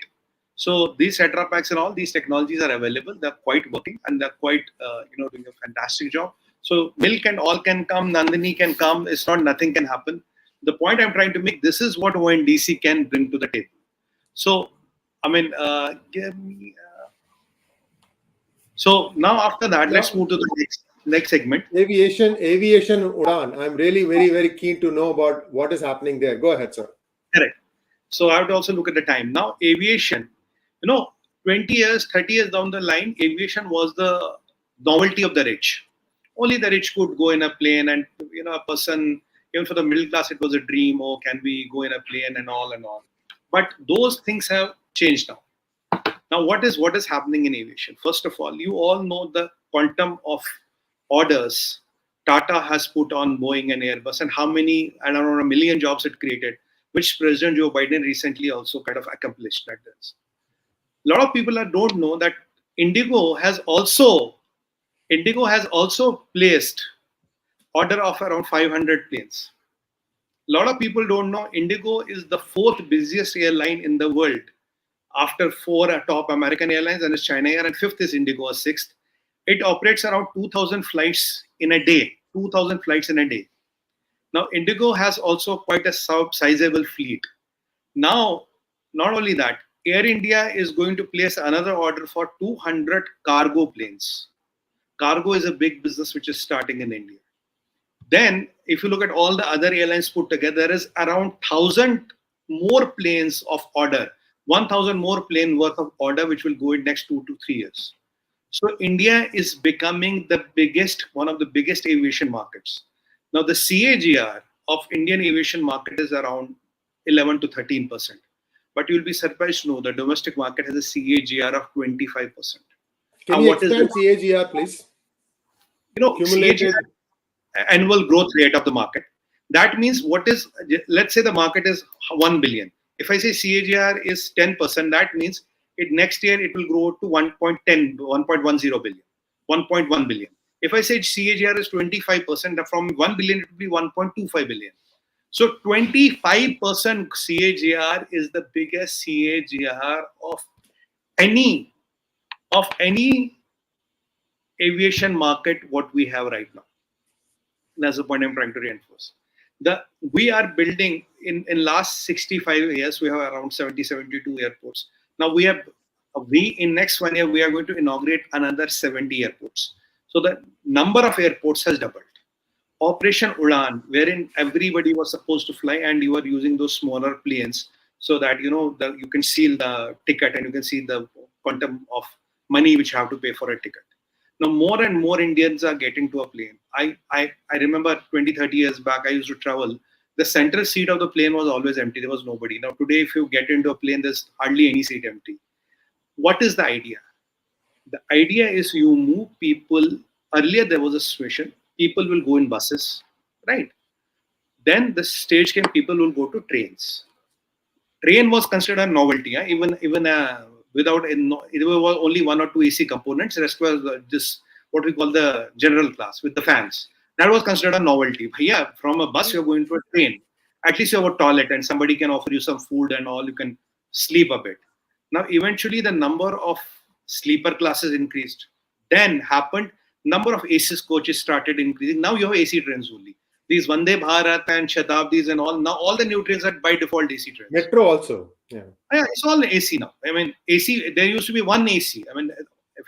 So these Tetra Paks and all these technologies are available. They're quite working and they're quite doing a fantastic job. So milk and all can come, Nandini can come. It's not nothing can happen. The point I'm trying to make, this is what ONDC can bring to the table. So I mean, so now after that, let's move to the next segment. Aviation Udan. I'm really very, very keen to know about what is happening there. Go ahead, sir. Correct. So I have to also look at the time. Now, aviation, 20 years, 30 years down the line, aviation was the novelty of the rich. Only the rich could go in a plane, and a person, even for the middle class, it was a dream. Oh, can we go in a plane and all and all? But those things have changed now. Now, what is happening in aviation? First of all, you all know the quantum of orders Tata has put on Boeing and Airbus, and how many, I don't know, 1 million jobs it created, which President Joe Biden recently also kind of accomplished. That is, a lot of people don't know that Indigo has also placed order of around 500 planes. A lot of people don't know Indigo is the 4th busiest airline in the world, after 4 top American airlines, and it's China Air, and 5th is Indigo, 6th. It operates around 2,000 flights in a day. 2,000 flights in a day. Now, Indigo has also quite a sizable fleet. Now, not only that, Air India is going to place another order for 200 cargo planes. Cargo is a big business which is starting in India. Then, if you look at all the other airlines put together, there is around 1,000 more planes of order, 1,000 more plane worth of order, which will go in next 2 to 3 years. So India is becoming one of the biggest aviation markets. Now the CAGR of Indian aviation market is around 11 to 13%. But you'll be surprised to know the domestic market has a CAGR of 25%. Can you expand CAGR, please? CAGR, annual growth rate of the market. That means let's say the market is 1 billion. If I say CAGR is 10%, that means next year it will grow to 1.10 billion, 1.1 billion. If I say CAGR is 25%, from 1 billion it will be 1.25 billion. So 25% CAGR is the biggest CAGR of any aviation market what we have right now. That's the point I'm trying to reinforce. We are building in last 65 years, we have around 72 airports. Now we have we in next 1 year, we are going to inaugurate another 70 airports. So the number of airports has doubled. Operation Udan, wherein everybody was supposed to fly and you were using those smaller planes so that, you can seal the ticket and you can see the quantum of money which you have to pay for a ticket. Now, more and more Indians are getting to a plane. I remember 20, 30 years back, I used to travel. The central seat of the plane was always empty. There was nobody. Now, today, if you get into a plane, there's hardly any seat empty. What is the idea? The idea is you move people. Earlier, there was a situation. People will go in buses, right? Then the stage came, people will go to trains. Train was considered a novelty. Even without it was only one or two AC components. The rest was just what we call the general class with the fans. That was considered a novelty. Yeah, from a bus you're going to a train. At least you have a toilet and somebody can offer you some food and all. You can sleep a bit. Now, eventually, the number of sleeper classes increased. Then happened, number of AC coaches started increasing. Now you have AC trains only. These Vande Bharat and Shatabdis and all. Now all the new trains are by default AC trains. Metro also. Yeah, it's all AC now. I mean, AC. There used to be one AC. I mean,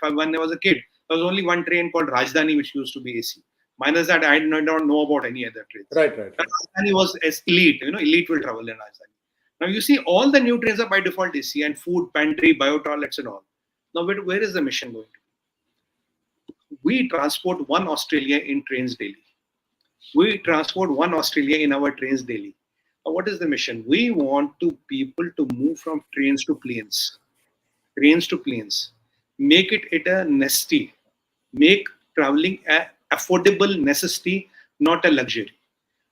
when I was a kid, there was only one train called Rajdhani which used to be AC. Minus that, I don't know about any other trains. Right. Rajdhani was as elite. Elite will travel in Rajdhani. Now you see, all the new trains are by default AC and food, pantry, bio-toilets and all. Now, where is the mission going to be? We transport one Australia in trains daily. We transport one Australia in our trains daily. Now, what is the mission? We want people to move from trains to planes. Trains to planes. Make it a necessity. Make traveling an affordable necessity, not a luxury.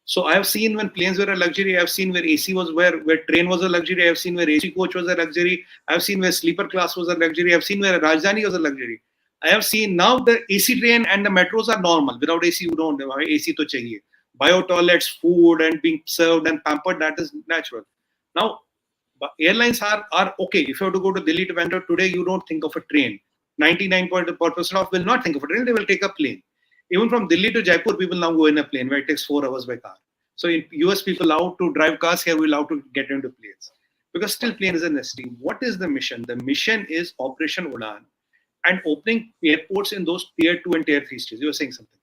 So I have seen when planes were a luxury. I have seen where AC was where train was a luxury. I have seen where AC coach was a luxury. I have seen where sleeper class was a luxury. I have seen where Rajdhani was a luxury. I have seen now the AC train and the metros are normal. Without AC, you don't have AC to chahiye. Bio toilets, food and being served and pampered, that is natural. Now, airlines are okay. If you have to go to Delhi to Bangalore today, you don't think of a train. 99% of will not think of a train. They will take a plane. Even from Delhi to Jaipur, people now go in a plane where it takes 4 hours by car. So in US, people allowed to drive cars. Here, we're allowed to get into planes. Because still plane is a necessity. What is the mission? The mission is Operation Udan and opening airports in those tier 2 and tier 3 states. You were saying something.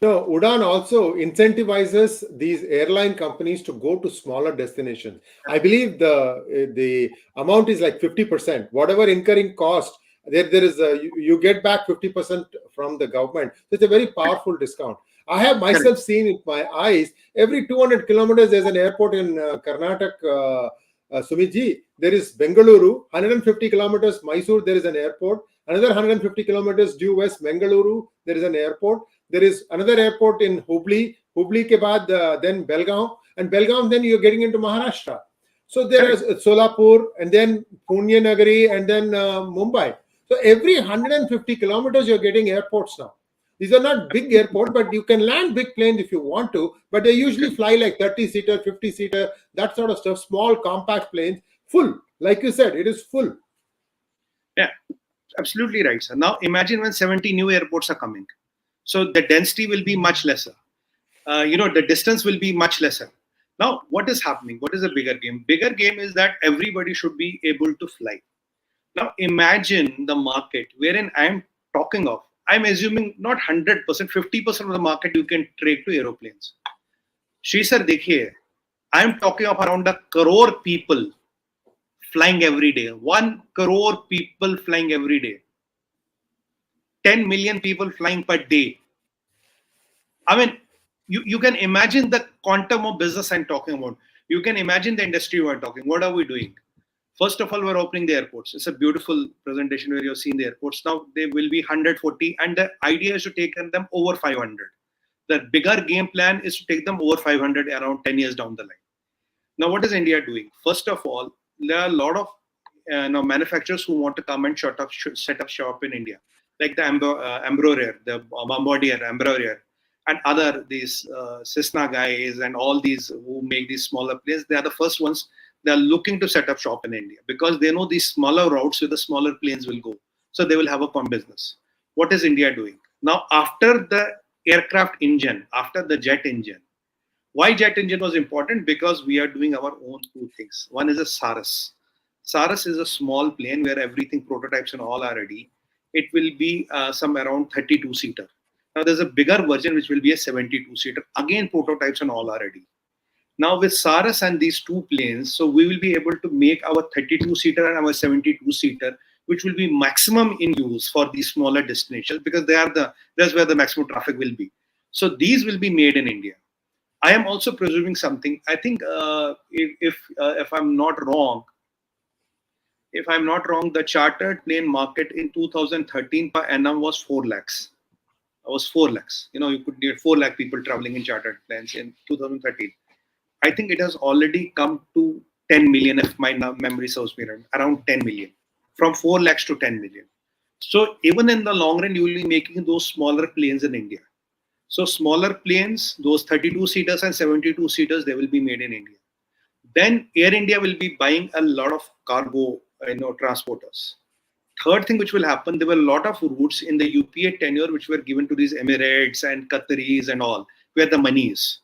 No, Udan also incentivizes these airline companies to go to smaller destinations. I believe the amount is like 50%. Whatever incurring cost, there is you get back 50% from the government. It's a very powerful discount. I have myself seen with my eyes, every 200 kilometers there's an airport in Karnataka, Sumit. There is Bengaluru, 150 kilometers Mysore, there is an airport. Another 150 kilometers due west, Mangaluru, there is an airport. There is another airport in Hubli. Hubli ke baad, then Belgaum. And Belgaum, then you're getting into Maharashtra. So there is Solapur, and then Pune Nagari, and then Mumbai. So every 150 kilometers, you're getting airports now. These are not big airports, but you can land big planes if you want to. But they usually fly like 30-seater, 50-seater, that sort of stuff. Small, compact planes, full. Like you said, it is full. Yeah, absolutely right, sir. Now imagine when 70 new airports are coming. So the density will be much lesser. The distance will be much lesser. Now, what is happening? What is the bigger game? Bigger game is that everybody should be able to fly. Now, imagine the market wherein I'm talking of. I'm assuming not 100%, 50% of the market you can trade to aeroplanes. Shri sir, dekhiye, I'm talking of around 1 crore people flying every day. 1 crore people flying every day. 10 million people flying per day. I mean, you can imagine the quantum of business I'm talking about. You can imagine the industry we're talking. What are we doing? First of all, we're opening the airports. It's a beautiful presentation where you're seeing the airports. Now, they will be 140, and the idea is to take them over 500. The bigger game plan is to take them over 500 around 10 years down the line. Now, what is India doing? First of all, there are a lot of manufacturers who want to come and set up shop in India, like the Embraer, the Bombardier, Embraer, and other these Cessna guys and all these who make these smaller planes. They are the first ones. They are looking to set up shop in India because they know these smaller routes where the smaller planes will go. So they will have a business. What is India doing? Now, after the aircraft engine, after the jet engine, why jet engine was important? Because we are doing our own two things. One is a SARAS. Saras is a small plane where everything, prototypes and all are ready. It will be some around 32-seater. Now there's a bigger version which will be a 72-seater. Again, prototypes and all are ready. Now with Saras and these two planes, so we will be able to make our 32-seater and our 72-seater, which will be maximum in use for these smaller destinations, because that's where the maximum traffic will be. So these will be made in India. I am also presuming something. I think if I'm not wrong, the chartered plane market in 2013 per annum was 4 lakhs. It was 4 lakhs. You could get 4 lakh people traveling in chartered planes in 2013. I think it has already come to 10 million, if my memory serves me right, around 10 million, from 4 lakhs to 10 million. So even in the long run, you will be making those smaller planes in India. So smaller planes, those 32-seaters and 72-seaters, they will be made in India. Then Air India will be buying a lot of cargo, transporters. Third thing which will happen, there were a lot of routes in the UPA tenure which were given to these Emirates and Qataris and all, where the money is.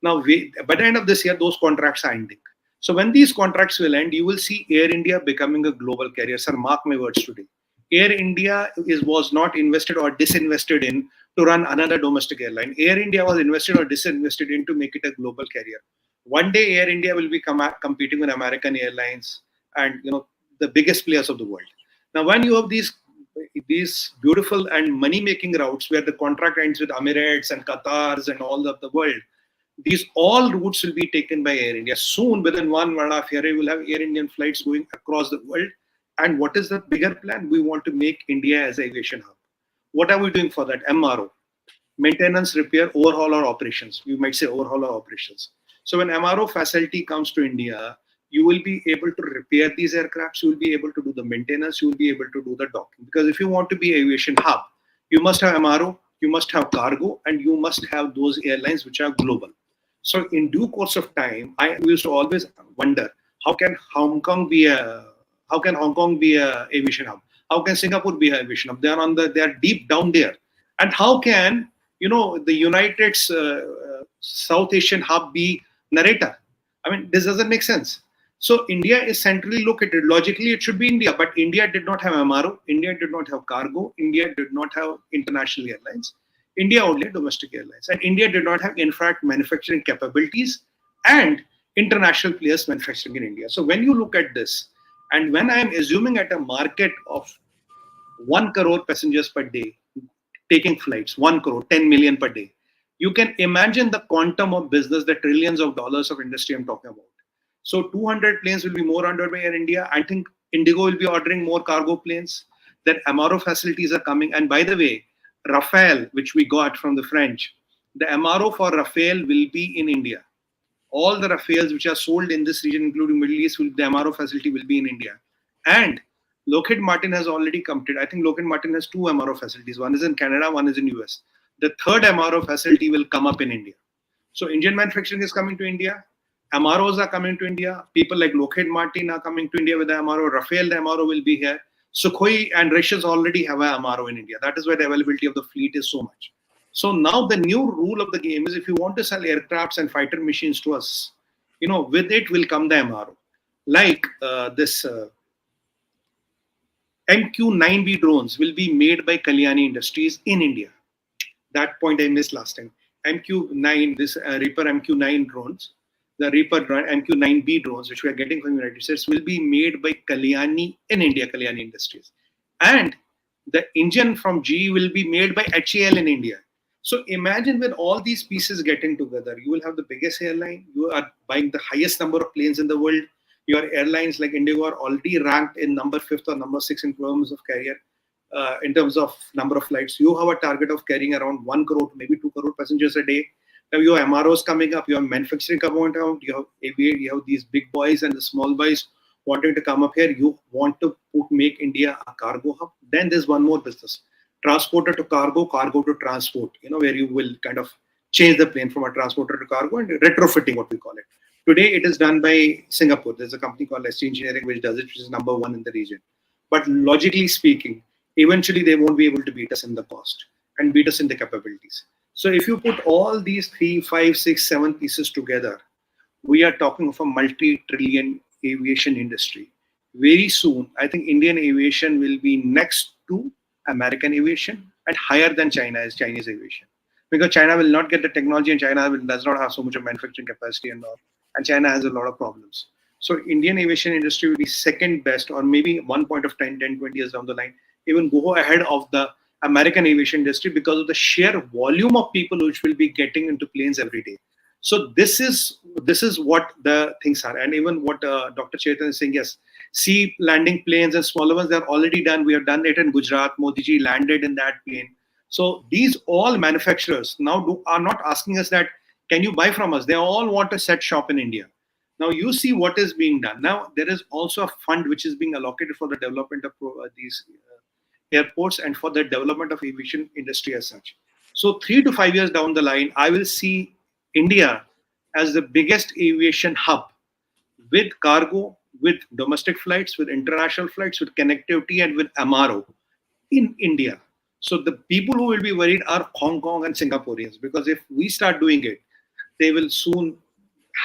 Now, by the end of this year, those contracts are ending. So when these contracts will end, you will see Air India becoming a global carrier. Sir, mark my words today. Air India was not invested or disinvested in to run another domestic airline. Air India was invested or disinvested in to make it a global carrier. One day, Air India will be competing with American Airlines and the biggest players of the world. Now, when you have these beautiful and money-making routes where the contract ends with Emirates and Qatars and all of the world, these all routes will be taken by Air India. Soon, within 1.5 years, we will have Air Indian flights going across the world. And what is the bigger plan? We want to make India as an aviation hub. What are we doing for that? MRO, maintenance, repair, overhaul or operations. You might say overhaul or operations. So when MRO facility comes to India, you will be able to repair these aircrafts, you will be able to do the maintenance, you will be able to do the docking. Because if you want to be an aviation hub, you must have MRO, you must have cargo, and you must have those airlines which are global. So in due course of time, I used to always wonder, how can Hong Kong be a aviation hub? How can Singapore be an aviation hub? They are deep down there. And how can the United South Asian hub be narrator? I mean, this doesn't make sense. So India is centrally located. Logically, it should be India, but India did not have MRO. India did not have cargo. India did not have international airlines. India only had domestic airlines. And India did not have, in fact, manufacturing capabilities and international players manufacturing in India. So when you look at this, and when I am assuming at a market of 1 crore passengers per day taking flights, 1 crore, 10 million per day, you can imagine the quantum of business, the trillions of dollars of industry I'm talking about. So 200 planes will be more ordered by Air India. I think Indigo will be ordering more cargo planes. Then MRO facilities are coming. And by the way, Rafale, which we got from the French, the MRO for Rafale will be in India. All the Rafales which are sold in this region, including Middle East, the MRO facility will be in India. And Lockheed Martin has already committed. I think Lockheed Martin has 2 MRO facilities. One is in Canada, one is in US. The third MRO facility will come up in India. So Indian manufacturing is coming to India. MROs are coming to India. People like Lockheed Martin are coming to India with the MRO. Rafale, the MRO will be here. Sukhoi and Russians already have an MRO in India. That is why the availability of the fleet is so much. So now the new rule of the game is, if you want to sell aircrafts and fighter machines to us, with it will come the MRO. Like this MQ-9B drones will be made by Kalyani Industries in India. That point I missed last time. MQ-9, this Reaper MQ-9 drones, the Reaper MQ-9B drones, which we are getting from the United States, will be made by Kalyani in India, Kalyani Industries. And the engine from GE will be made by HAL in India. So imagine when all these pieces getting together, you will have the biggest airline, you are buying the highest number of planes in the world. Your airlines like Indigo are already ranked in number 5th or number 6 in terms of carrier, in terms of number of flights. You have a target of carrying around 1 crore to maybe 2 crore passengers a day. Now you have MROs coming up, you have manufacturing coming out, you have these big boys and the small boys wanting to come up here. You want to make India a cargo hub. Then there's one more business. Transporter to cargo, cargo to transport, where you will kind of change the plane from a transporter to cargo and retrofitting, what we call it. Today, it is done by Singapore. There's a company called ST Engineering which does it, which is number 1 in the region. But logically speaking, eventually they won't be able to beat us in the cost and beat us in the capabilities. So if you put all these 3, 5, 6, 7 pieces together, we are talking of a multi-trillion aviation industry. very soon, I think Indian aviation will be next to American aviation and higher than Chinese aviation. Because China will not get the technology and does not have so much of manufacturing capacity and all. And China has a lot of problems. So Indian aviation industry will be second best, or maybe one point of 10, 20 years down the line, even go ahead of the American aviation industry because of the sheer volume of people which will be getting into planes every day. So this is what the things are, and even what Dr. Chetan is saying. Yes, sea landing planes and smaller ones, they're already done. We have done it in Gujarat. Modi ji landed in that plane. So these all manufacturers now are not asking us that, can you buy from us? They all want to set shop in India. Now you see what is being done. Now there is also a fund which is being allocated for the development of these airports and for the development of aviation industry as such. So 3 to 5 years down the line, I will see India as the biggest aviation hub with cargo, with domestic flights, with international flights, with connectivity, and with MRO in India. So the people who will be worried are Hong Kong and Singaporeans, because if we start doing it, they will soon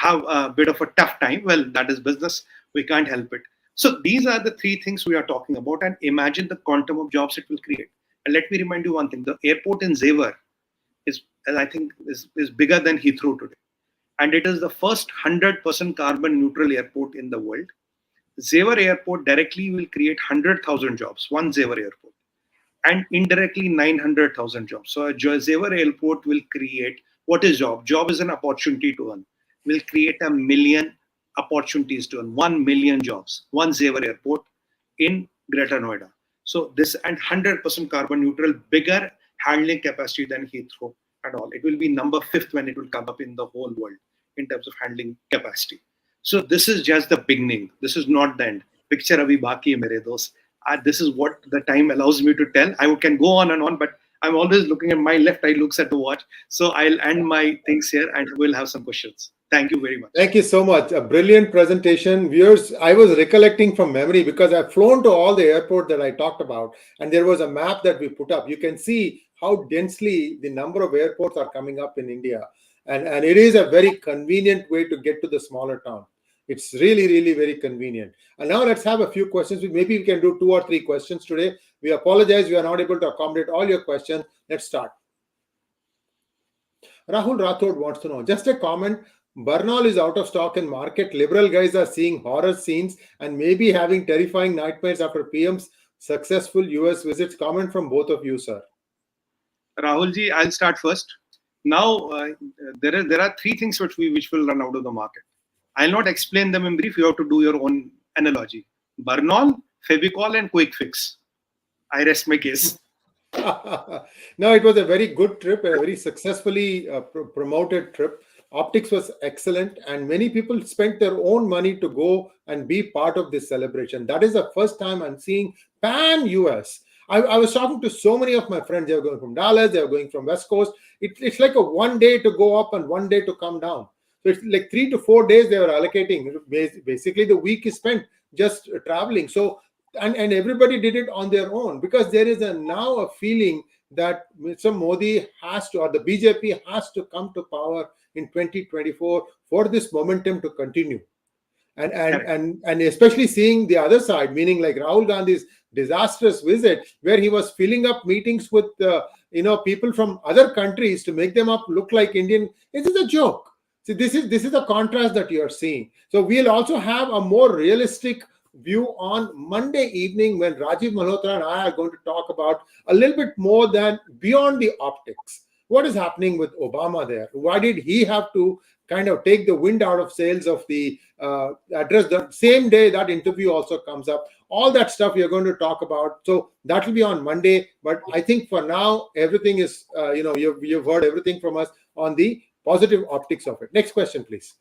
have a bit of a tough time. Well, that is business. We can't help it. So these are the three things we are talking about, and imagine the quantum of jobs it will create. And let me remind you one thing: the airport in Xavier is, I think, is bigger than Heathrow today, and it is the first 100% carbon neutral airport in the world. Xavier Airport directly will create 100,000 jobs, one Xavier Airport, and indirectly 900,000 jobs. So a Xavier Airport will create, what is job? Job is an opportunity to earn. Will create 1 million opportunities to earn, 1 million jobs, one Xavier Airport in Greater Noida. So this, and 100% carbon neutral, bigger handling capacity than Heathrow and all. It will be number 5th when it will come up in the whole world in terms of handling capacity. So this is just the beginning. This is not the end. Picture abhi baki hai mere dost. This is what the time allows me to tell. I can go on and on, but I'm always looking at my left eye looks at the watch. So I'll end my things here and we'll have some questions. Thank you very much. Thank you so much. A brilliant presentation. Viewers, I was recollecting from memory because I've flown to all the airports that I talked about, and there was a map that we put up. You can see how densely the number of airports are coming up in India. And it is a very convenient way to get to the smaller town. It's really, really very convenient. And now let's have a few questions. Maybe we can do 2 or 3 questions today. We apologize, we are not able to accommodate all your questions. Let's start. Rahul Rathod wants to know, just a comment, Burnol is out of stock in market. Liberal guys are seeing horror scenes and maybe having terrifying nightmares after PM's successful US visits. Comment from both of you, sir. Rahul ji, I'll start first. Now, there are 3 things which will run out of the market. I'll not explain them in brief. You have to do your own analogy. Burnol, Fevicol, and Quick Fix. I rest my case. No, it was a very good trip, a very successfully promoted trip. Optics was excellent, and many people spent their own money to go and be part of this celebration. That is the first time I'm seeing pan-US. I was talking to so many of my friends. They were going from Dallas, they were going from West Coast. It's like a 1 day to go up and 1 day to come down. So it's like 3 to 4 days they were allocating. Basically, the week is spent just traveling. So, and everybody did it on their own, because there is now a feeling that Mr. Modi has to, or the BJP has to come to power in 2024 for this momentum to continue. And especially seeing the other side, meaning like Rahul Gandhi's disastrous visit, where he was filling up meetings with people from other countries to make them up look like Indian. This is a joke. See, this is a contrast that you are seeing. So we'll also have a more realistic view on Monday evening, when Rajiv Malhotra and I are going to talk about a little bit more than beyond the optics. What is happening with Obama there? Why did he have to kind of take the wind out of sails of the address? The same day that interview also comes up. All that stuff we are going to talk about. So that will be on Monday. But I think for now, everything is, you've heard everything from us on the positive optics of it. Next question, please.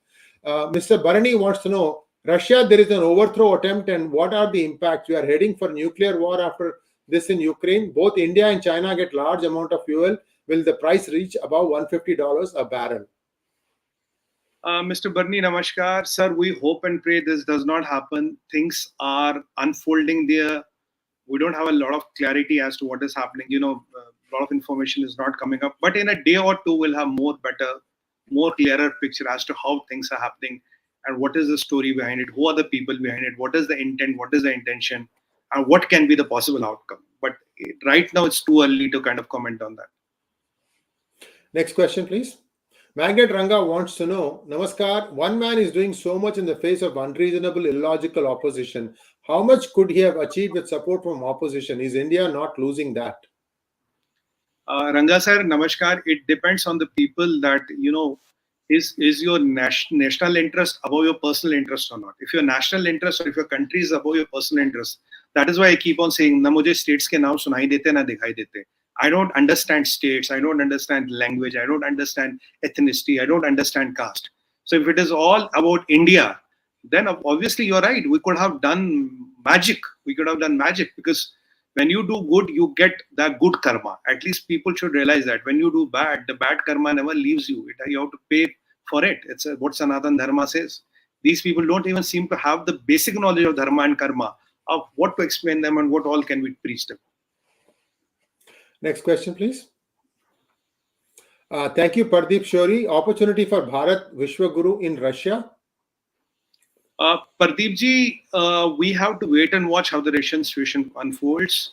Mr. Bharani wants to know, Russia, there is an overthrow attempt, and what are the impacts? We are heading for nuclear war after this in Ukraine. Both India and China get large amount of fuel. Will the price reach above $150 a barrel? Mr. Barney, namaskar. Sir, we hope and pray this does not happen. Things are unfolding there. We don't have a lot of clarity as to what is happening. A lot of information is not coming up. But in a day or two, we'll have more clearer picture as to how things are happening and what is the story behind it, who are the people behind it, what is the intent, what is the intention, and what can be the possible outcome. But right now it's too early to kind of comment on that. Next question, please. Magnet Ranga wants to know, Namaskar, one man is doing so much in the face of unreasonable, illogical opposition. How much could he have achieved with support from opposition? Is India not losing that? Ranga sir, namaskar. It depends on the people that, is your national interest above your personal interest or not. If your national interest or if your country is above your personal interest, that is why I keep on saying, na mujhe states ke naam sunai dete na dikhai dete. I don't understand states. I don't understand language. I don't understand ethnicity. I don't understand caste. So if it is all about India, then obviously you're right. We could have done magic. We could have done magic, because when you do good, you get that good karma. At least people should realize that. When you do bad, the bad karma never leaves you. You have to pay for it. It's what Sanatan Dharma says. These people don't even seem to have the basic knowledge of dharma and karma, of what to explain them and what all can be preached them. Next question, please. Thank you, Pardeep Shori. Opportunity for Bharat Vishwaguru in Russia. Pardeep ji, we have to wait and watch how the Russian situation unfolds.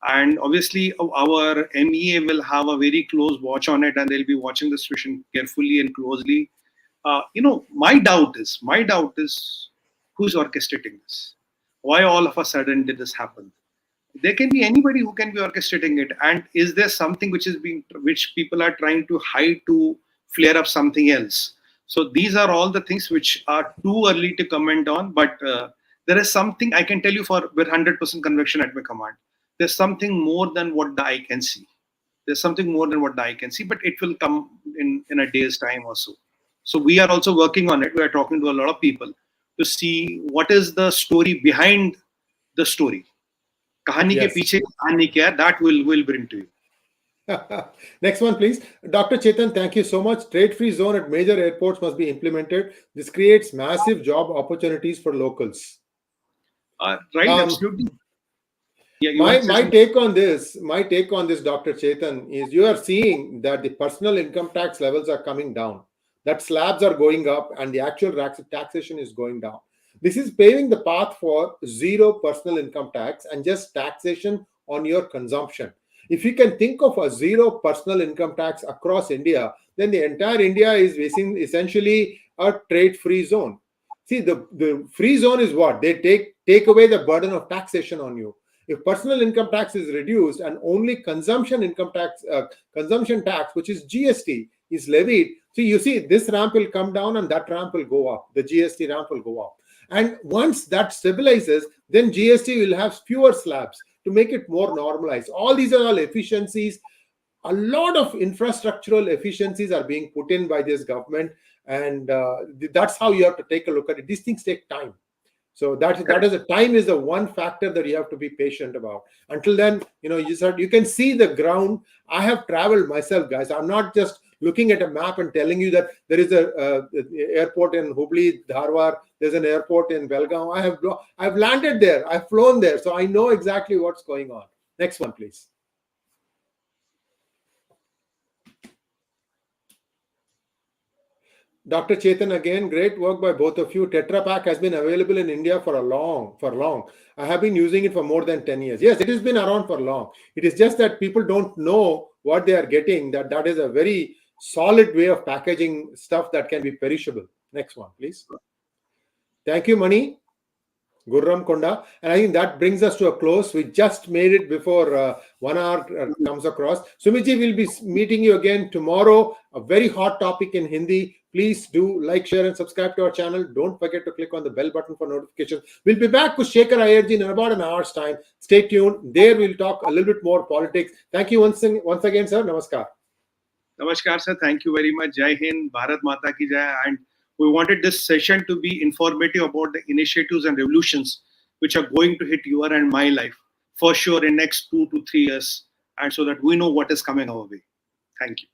And obviously, our MEA will have a very close watch on it, and they'll be watching the situation carefully and closely. My doubt is who's orchestrating this? Why all of a sudden did this happen? There can be anybody who can be orchestrating it. And is there something which people are trying to hide to flare up something else? So these are all the things which are too early to comment on. But there is something I can tell you with 100% conviction at my command. There's something more than what the eye can see. There's something more than what the eye can see, but it will come in a day's time or so. So we are also working on it. We are talking to a lot of people to see what is the story behind the story. Kahani ke piche kahani kya, that will bring to you. Next one, please. Dr. Chetan, thank you so much. Trade-free zone at major airports must be implemented. This creates massive job opportunities for locals. Right, absolutely. Yeah, my take on this, Dr. Chetan, is you are seeing that the personal income tax levels are coming down. That slabs are going up and the actual taxation is going down. This is paving the path for zero personal income tax and just taxation on your consumption. If you can think of a zero personal income tax across India, then the entire India is facing essentially a trade-free zone. See, the free zone is what? They take away the burden of taxation on you. If personal income tax is reduced and only consumption tax, which is GST, is levied, so you see this ramp will come down and that ramp will go up. The GST ramp will go up. And once that stabilizes, then GST will have fewer slabs to make it more normalized. All these are all efficiencies. A lot of infrastructural efficiencies are being put in by this government, and that's how you have to take a look at it. These things take time. So time is the one factor that you have to be patient about. Until then, you can see the ground. I have traveled myself, guys. I'm not just looking at a map and telling you that there is a airport in Hubli, Dharwad. There's an airport in Belgaum. I've landed there. I've flown there, so I know exactly what's going on. Next one, please. Dr. Chetan, again, great work by both of you. Tetra Pak has been available in India for long. I have been using it for more than 10 years. Yes, it has been around for long. It is just that people don't know what they are getting, that is a very solid way of packaging stuff that can be perishable. Next one, please. Thank you, Mani. Gurram Konda. And I think that brings us to a close. We just made it before 1 hour comes across. Sumitji will be meeting you again tomorrow. A very hot topic in Hindi. Please do like, share, and subscribe to our channel. Don't forget to click on the bell button for notifications. We'll be back with Shekhar Ayerji in about an hour's time. Stay tuned. There we'll talk a little bit more politics. Thank you once again, sir. Namaskar. Namaskar, sir. Thank you very much. Jai Hind, Bharat Mata ki Jai. And we wanted this session to be informative about the initiatives and revolutions which are going to hit your and my life for sure in next 2 to 3 years, and so that we know what is coming our way. Thank you.